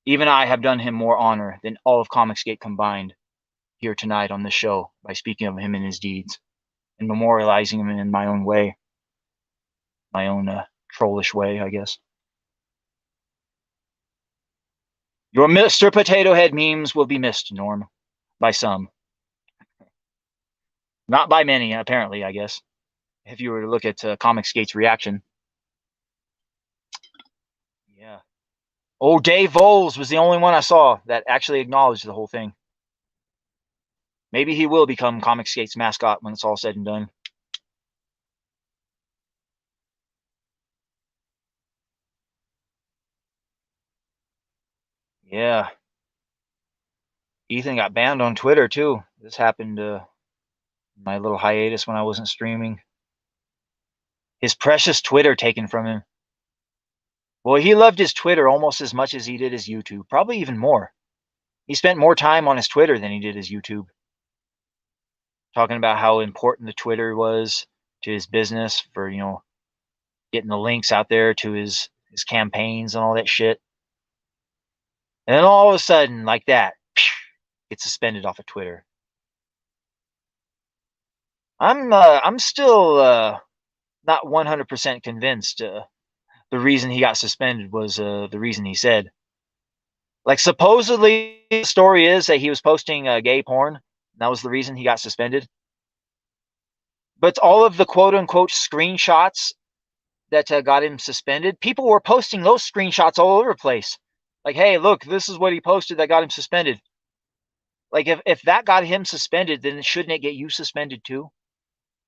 Even I have done him more honor than all of Comicsgate combined here tonight on this show by speaking of him and his deeds and memorializing him in my own way, my own trollish way, I guess. Your Mr. Potato Head memes will be missed, Norm, by some. Not by many, apparently, I guess. If you were to look at Comicsgate's reaction. Yeah. Oh, Dave Voles was the only one I saw that actually acknowledged the whole thing. Maybe he will become Comicsgate's mascot when it's all said and done. Yeah. Ethan got banned on Twitter, too. This happened my little hiatus when I wasn't streaming. His precious Twitter taken from him. Well, he loved his Twitter almost as much as he did his YouTube, probably even more. He spent more time on his Twitter than he did his YouTube. Talking about how important the Twitter was to his business for, you know, getting the links out there to his campaigns and all that shit. And then all of a sudden, like that, gets suspended off of Twitter. I'm still not 100% convinced the reason he got suspended was the reason he said. Like, supposedly the story is that he was posting gay porn. That was the reason he got suspended. But all of the quote-unquote screenshots that got him suspended, people were posting those screenshots all over the place. Like, hey, look, this is what he posted that got him suspended. Like, if that got him suspended, then shouldn't it get you suspended too?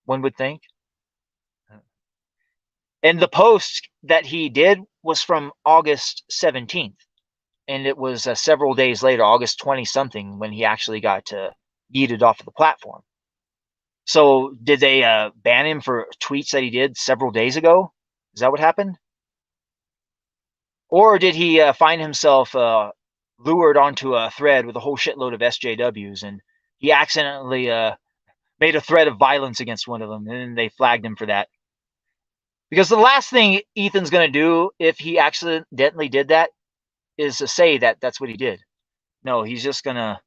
One would think. And the post that he did was from August 17th. And it was several days later, August 20-something, when he actually got yeeted off of the platform. So did they ban him for tweets that he did several days ago? Is that what happened? Or did he find himself lured onto a thread with a whole shitload of SJWs, and he accidentally made a threat of violence against one of them, and they flagged him for that? Because the last thing Ethan's going to do if he accidentally did that is to say that that's what he did. No, he's just going to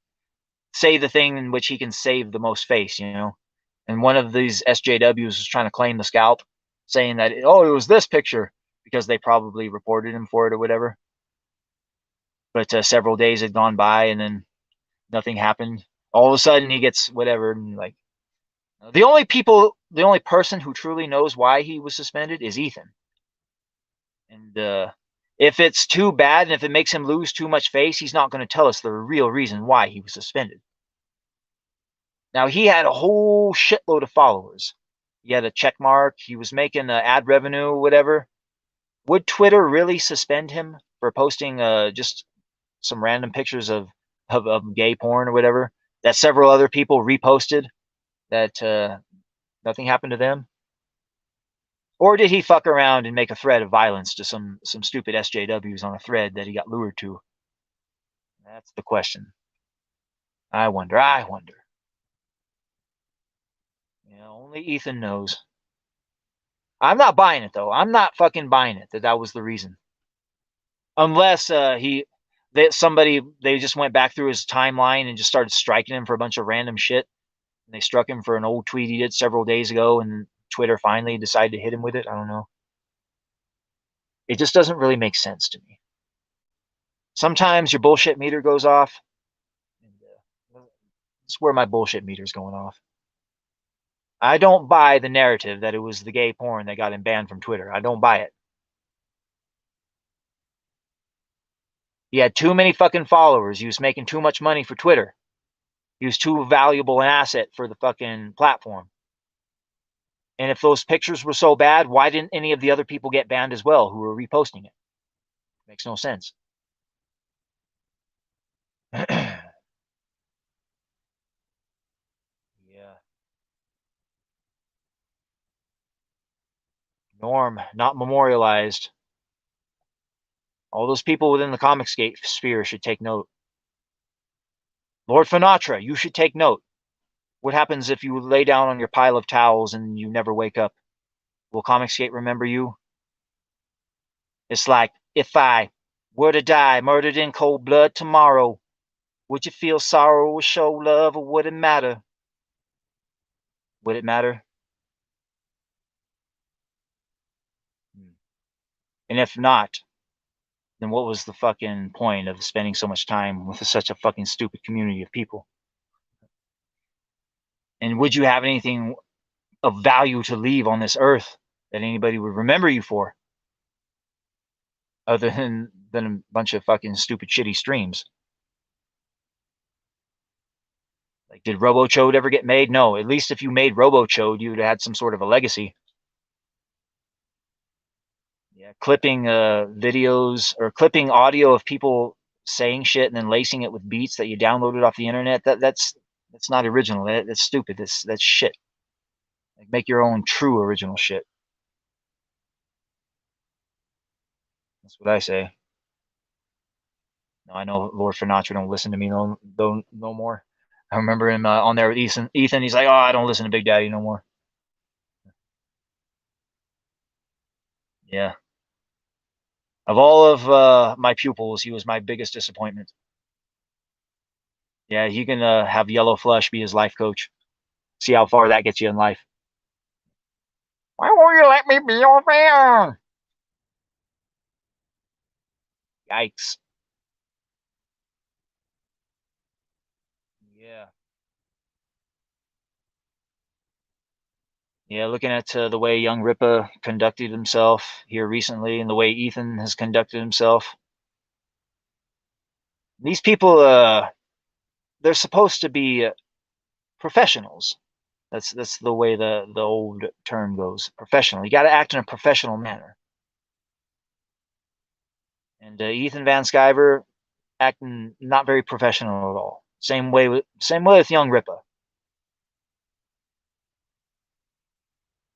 say the thing in which he can save the most face, you know? And one of these SJWs was trying to claim the scalp, saying that, oh, it was this picture, because they probably reported him for it or whatever. But several days had gone by, and then nothing happened. All of a sudden, he gets whatever, and like, the only person who truly knows why he was suspended is Ethan. And if it's too bad and if it makes him lose too much face, he's not going to tell us the real reason why he was suspended. Now, he had a whole shitload of followers. He had a check mark. He was making ad revenue, whatever. Would Twitter really suspend him for posting just some random pictures of gay porn or whatever that several other people reposted? That nothing happened to them? Or did he fuck around and make a threat of violence to some stupid SJWs on a thread that he got lured to? That's the question. I wonder. Yeah, only Ethan knows. I'm not buying it, though. I'm not fucking buying it that was the reason. Unless they just went back through his timeline and just started striking him for a bunch of random shit. And they struck him for an old tweet he did several days ago, and Twitter finally decided to hit him with it. I don't know. It just doesn't really make sense to me. Sometimes your bullshit meter goes off. And that's where my bullshit meter's going off. I don't buy the narrative that it was the gay porn that got him banned from Twitter. I don't buy it. He had too many fucking followers. He was making too much money for Twitter. He was too valuable an asset for the fucking platform. And if those pictures were so bad, why didn't any of the other people get banned as well who were reposting it? Makes no sense. Yeah. Norm, not memorialized. All those people within the Comicsgate sphere should take note. Lord Finatra, you should take note. What happens if you lay down on your pile of towels and you never wake up? Will Comicsgate remember you? It's like if I Were to die, murdered in cold blood tomorrow, would you feel sorrow or show love, or would it matter? Would it matter? And if not, then what was the fucking point of spending so much time with such a fucking stupid community of people? And would you have anything of value to leave on this earth that anybody would remember you for, other than a bunch of fucking stupid shitty streams? Like, did RoboChode ever get made? No. At least if you made RoboChode, you'd have had some sort of a legacy. Yeah, clipping videos or clipping audio of people saying shit and then lacing it with beats that you downloaded off the internet. That's not original. That's stupid. That's shit. Like, make your own true original shit. That's what I say. No, I know Lord Finatra don't listen to me no more. I remember him on there with Ethan. He's like, oh, I don't listen to Big Daddy no more. Yeah. Of all of my pupils, he was my biggest disappointment. Yeah, he can have Yellow Flush be his life coach. See how far that gets you in life. Why won't you let me be your fan? Yikes. Yeah. Yeah, looking at the way young Rippa conducted himself here recently and the way Ethan has conducted himself. These people, they're supposed to be professionals. That's the way the old term goes. Professional. You got to act in a professional manner. And Ethan Van Sciver acting not very professional at all. Same way with young Rippa.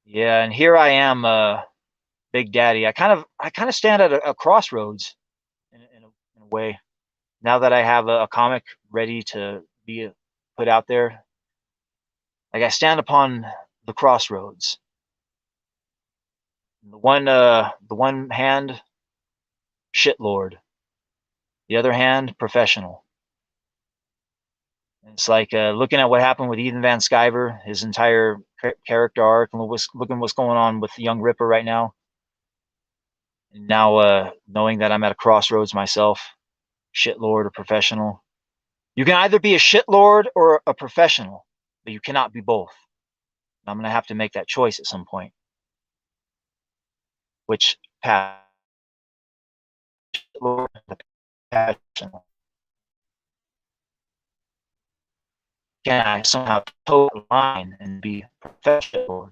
Yeah, and here I am, Big Daddy. I kind of stand at a crossroads in a way. Now that I have a comic ready to be put out there, like, I stand upon the crossroads. The one hand, shitlord. The other hand, professional. And it's like looking at what happened with Ethan Van Sciver, his entire character arc, and looking what's going on with young Ripper right now. And now knowing that I'm at a crossroads myself, shitlord or professional. You can either be a shitlord or a professional, but you cannot be both. And I'm going to have to make that choice at some point. Which path? Shitlord or professional? Can I somehow toe the line and be professional?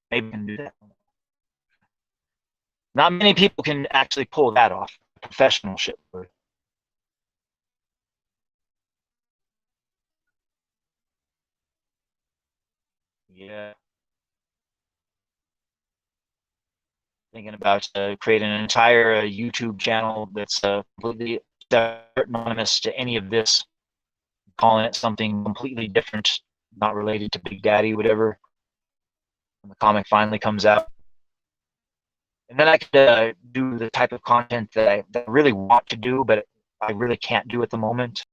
Maybe I can do that. Not many people can actually pull that off. Professional shitlord. Yeah. Thinking about creating an entire YouTube channel that's completely separate, anonymous to any of this, calling it something completely different, not related to Big Daddy, whatever, when the comic finally comes out. And then I could do the type of content that I really want to do, but I really can't do at the moment.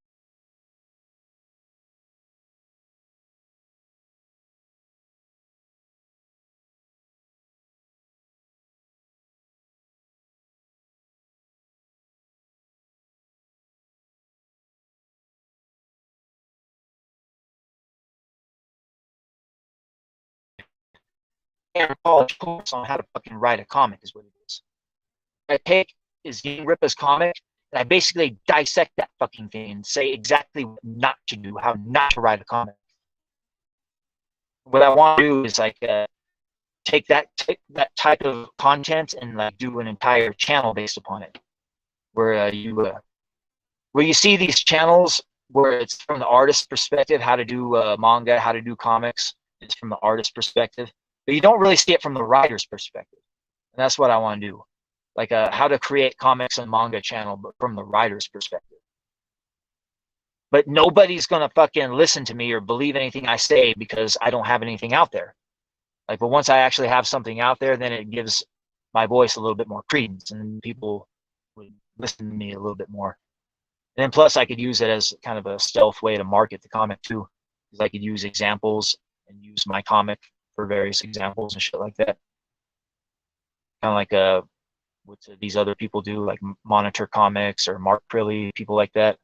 College course on how to fucking write a comic is what it is. I take is Young Rippa's comic, and I basically dissect that fucking thing and say exactly what not to do, how not to write a comic. What I want to do is like take that type of content and like do an entire channel based upon it, where you see these channels where it's from the artist's perspective, how to do manga, how to do comics. It's from the artist's perspective, but you don't really see it from the writer's perspective. And that's what I want to do, like how to create comics and manga channel, but from the writer's perspective. But nobody's gonna fucking listen to me or believe anything I say because I don't have anything out there. Like, but once I actually have something out there, then it gives my voice a little bit more credence, and people listen to me a little bit more. And then plus I could use it as kind of a stealth way to market the comic too, because I could use examples and use my comic for various examples and shit like that. Kind of like what these other people do, like Monitor Comics or Mark Prilly, people like that.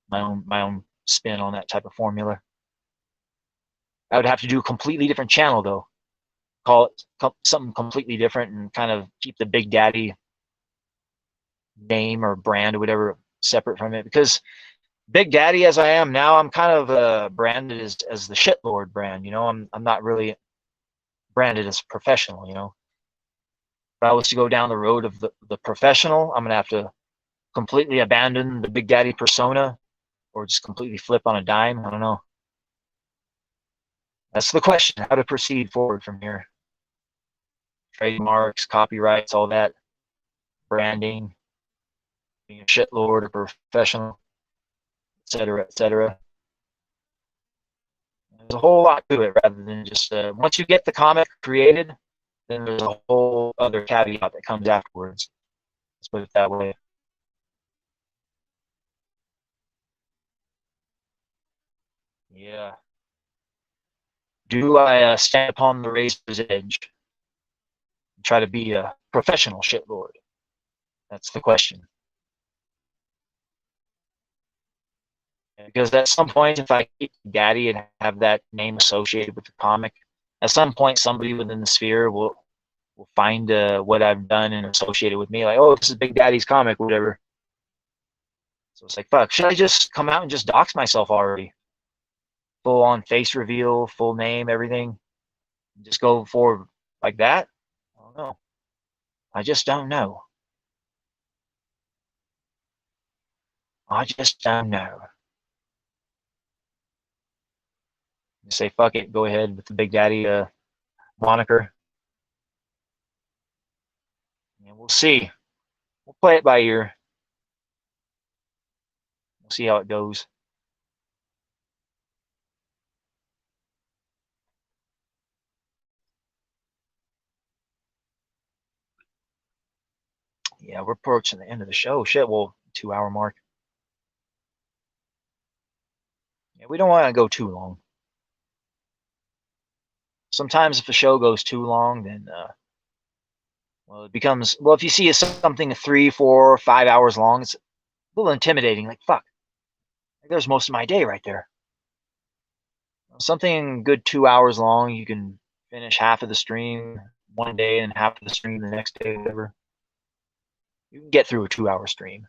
My own spin on that type of formula. I would have to do a completely different channel though. Call it something completely different and kind of keep the Big Daddy name or brand or whatever separate from it, because Big Daddy as I am now, I'm kind of branded as the shitlord brand, you know. I'm not really branded as professional, you know. If I was to go down the road of the professional, I'm gonna have to completely abandon the Big Daddy persona or just completely flip on a dime. I don't know. That's the question, how to proceed forward from here. Trademarks, copyrights, all that, branding, being a shitlord or professional, etc., etc. There's a whole lot to it rather than just once you get the comic created, then there's a whole other caveat that comes afterwards. Let's put it that way. Yeah. Do I stand upon the razor's edge and try to be a professional shitlord? That's the question. Because at some point, if I keep Daddy and have that name associated with the comic, at some point somebody within the sphere will find what I've done and associate it with me, like, oh, this is Big Daddy's comic, whatever. So it's like, fuck, should I just come out and just dox myself already? Full on face reveal, full name, everything. Just go forward like that? I don't know. I just don't know. I just don't know. Just say fuck it, go ahead with the Big Daddy moniker. And we'll see. We'll play it by ear. We'll see how it goes. Yeah, we're approaching the end of the show. Shit, well, 2-hour mark. Yeah, we don't want to go too long. Sometimes if a show goes too long, then well, it becomes, well, if you see something 3, 4, 5 hours long, it's a little intimidating. Like, fuck, there's most of my day right there. Something good 2 hours long, you can finish half of the stream one day and half of the stream the next day, whatever. You can get through a 2-hour stream.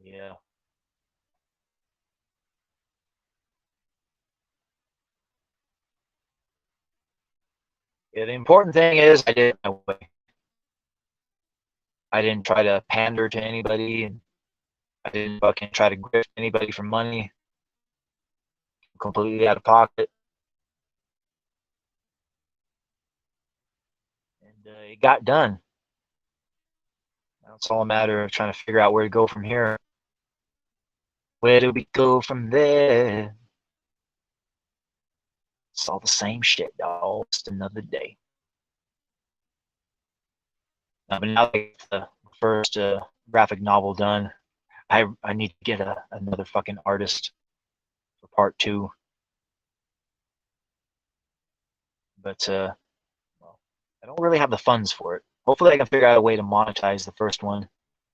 Yeah. Yeah, the important thing is I did it my way. I didn't try to pander to anybody, and I didn't fucking try to grift anybody for money. Completely out of pocket. And it got done. Now it's all a matter of trying to figure out where to go from here. Where do we go from there? It's all the same shit, dog. Just another day. But now that the first graphic novel done, I need to get another fucking artist for part 2. But well, I don't really have the funds for it. Hopefully I can figure out a way to monetize the first one,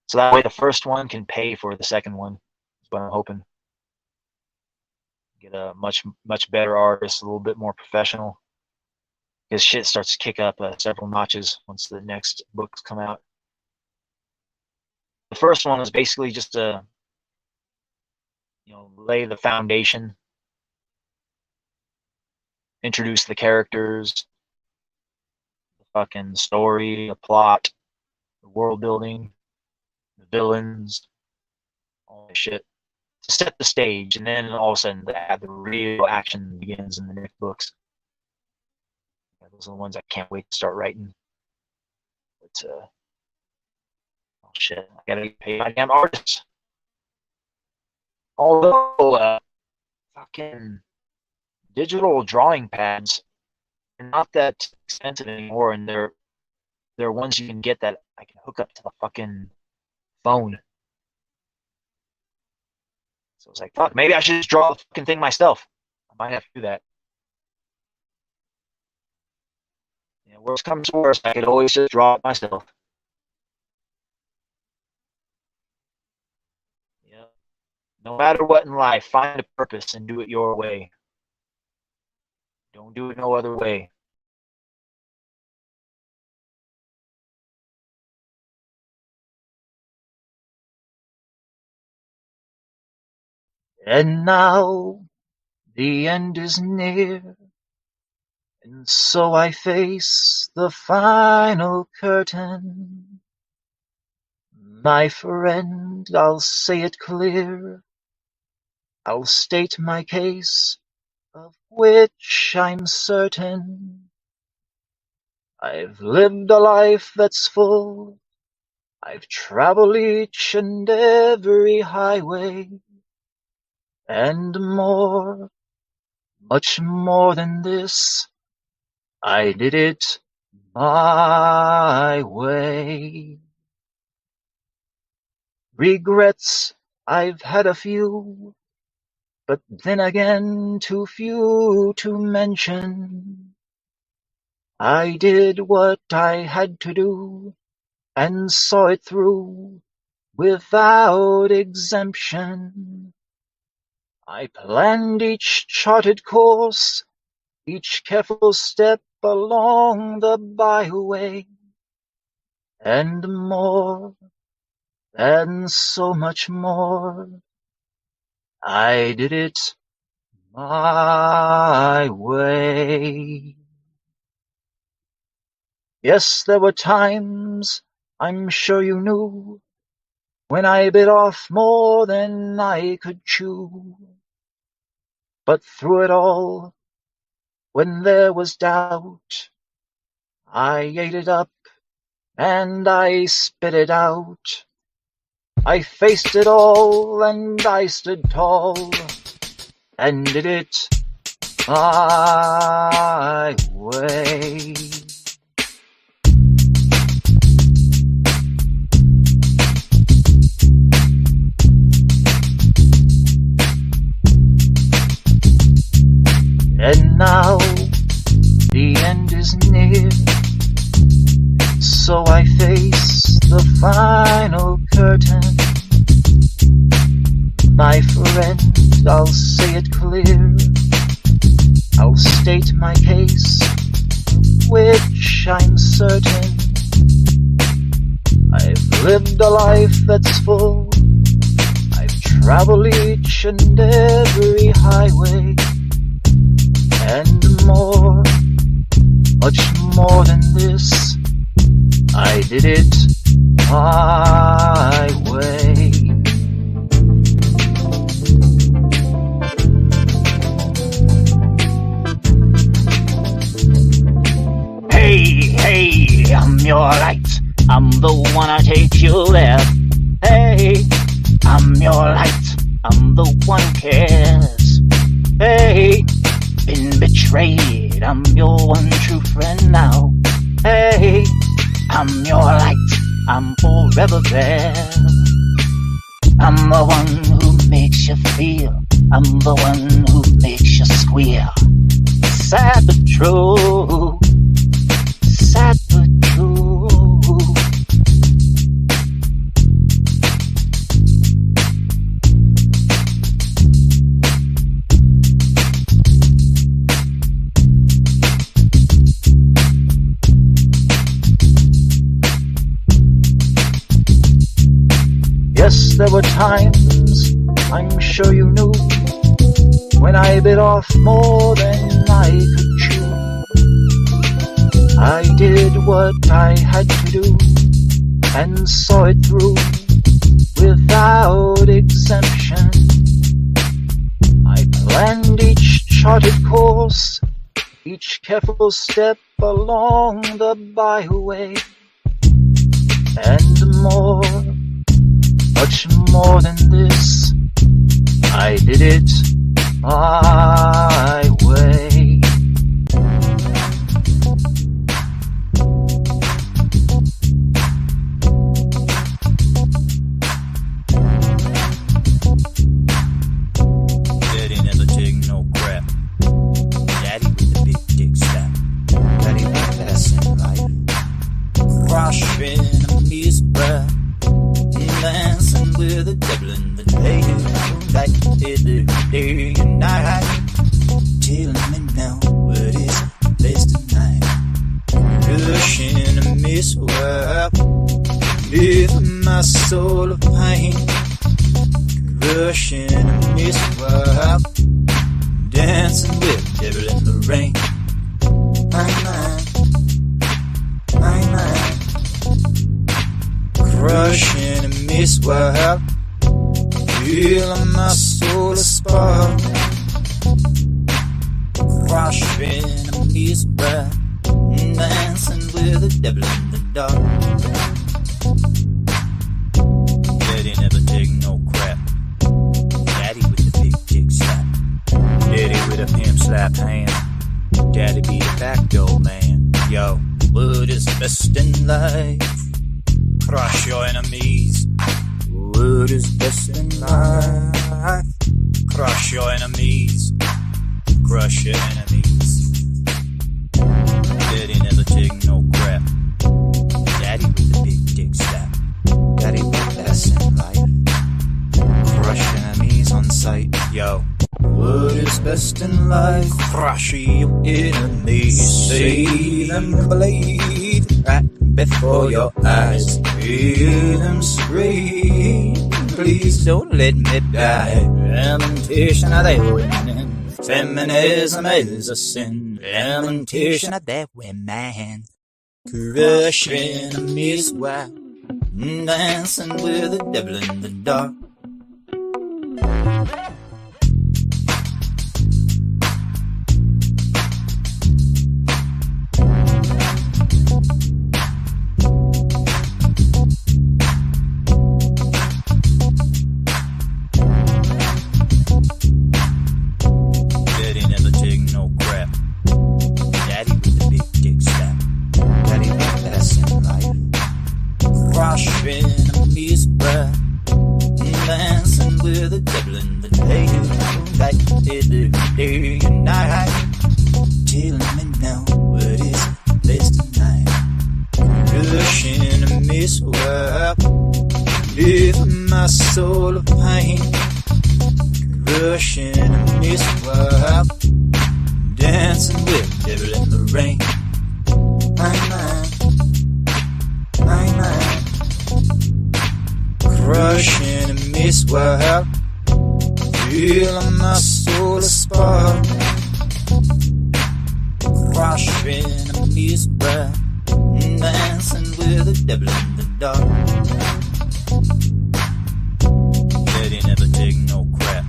so that way the first one can pay for the second one. That's what I'm hoping. Get a much better artist, a little bit more professional. His shit starts to kick up several notches once the next books come out. The first one was basically just to, lay the foundation, introduce the characters, the fucking story, the plot, the world building, the villains, all that shit, to set the stage, and then all of a sudden the real action begins in the next books. Those are the ones I can't wait to start writing. But oh shit, I gotta get paid my damn artists. Although fucking digital drawing pads are not that expensive anymore, and they're there are ones you can get that I can hook up to the fucking phone. So it's like, fuck, maybe I should just draw the fucking thing myself. I might have to do that. You know, worst comes to worst, I could always just draw it myself. Yeah. No matter what in life, find a purpose and do it your way. Don't do it no other way. And now the end is near, and so I face the final curtain. My friend, I'll say it clear. I'll state my case, of which I'm certain. I've lived a life that's full. I've traveled each and every highway. And more, much more than this, I did it my way. Regrets, I've had a few, but then again too few to mention. I did what I had to do, and saw it through, without exemption. I planned each charted course, each careful step along the byway, and more, and so much more, I did it my way. Yes, there were times, I'm sure you knew, when I bit off more than I could chew. But through it all, when there was doubt, I ate it up and I spit it out. I faced it all and I stood tall and did it my way. And now the end is near, so I face the final curtain. My friend, I'll say it clear, I'll state my case, which I'm certain. I've lived a life that's full, I've traveled each and every highway. And more, much more than this, I did it my way. Hey, I'm your light, I'm the one I take you there. Hey, I'm your light, I'm the one who cares. Hey, been betrayed, I'm your one true friend now. Hey, I'm your light, I'm forever there. I'm the one who makes you feel, I'm the one who makes you squeal. Sad but true, sad but true. Yes, there were times, I'm sure you knew, when I bit off more than I could chew. I did what I had to do, and saw it through, without exemption. I planned each charted course, each careful step along the byway, and more, much more than this, I did it my way. devil in the day, like the day and night. Tell me now, what is this tonight? Rushing in a mist world, leaving my soul of pain. Rushing in a mist world, dancing with the devil in the rain. My mind, crushing a mist world, feeling my soul a spark. Crushing a mist world, dancing with the devil in the dark. Daddy never take no crap. Daddy with the big dick slap. Daddy with a pimp slap hand. Daddy be the back door man. Yo, what is best in life? Crush your enemies. What is best in life? Crush your enemies. Crush your enemies. Daddy never take no crap. Daddy with the big dick slap. Daddy with best in life. Crush enemies on sight. Yo, what is best in life? Crush your enemies. See them bleed right before your eyes. Hear them scream. Please don't let me die. Lamentation of the women. Feminism is a sin. Lamentation of that women. Crushing a mist wife. Dancing with the devil in the dark. Daddy never take no crap. Daddy with the big dick slap. Daddy with best in life. Crushing a mist breath. Dancing with the devil in the day. Like the day and night. Tell me now, what is this tonight? Crushing a mist world. Leaving my soul of pain. Crushing a mist world. Dancing with the devil in the rain. My mind. Crushing a mist world. Feeling my soul a spark. Crushing a mist world. Dancing with the devil in the dark. Daddy never take no crap.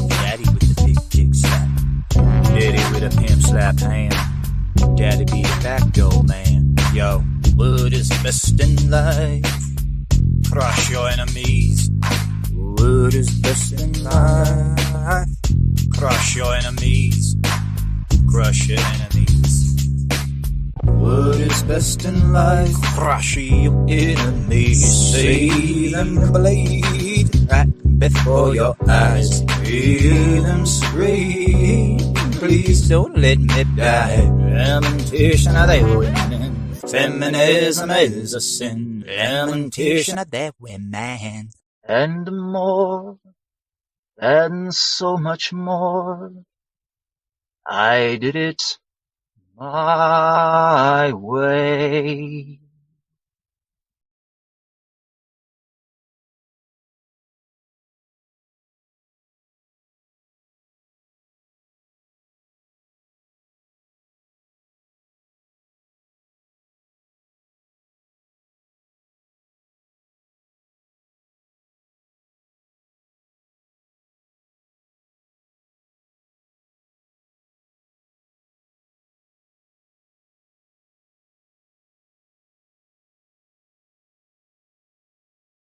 Daddy with the big dick slap. Daddy with a pimp slap hand. Daddy be the back door man. Yo, what is best in life? Crush your enemies. What is best in life? Crush your enemies. Crush your enemies. What is best in life? Crush your enemies. See them bleed right before your eyes. Hear them scream. Please don't let me die. Lamentation of the women. Feminism is a sin. Lamentation of that women. And more, and so much more. I did it my way.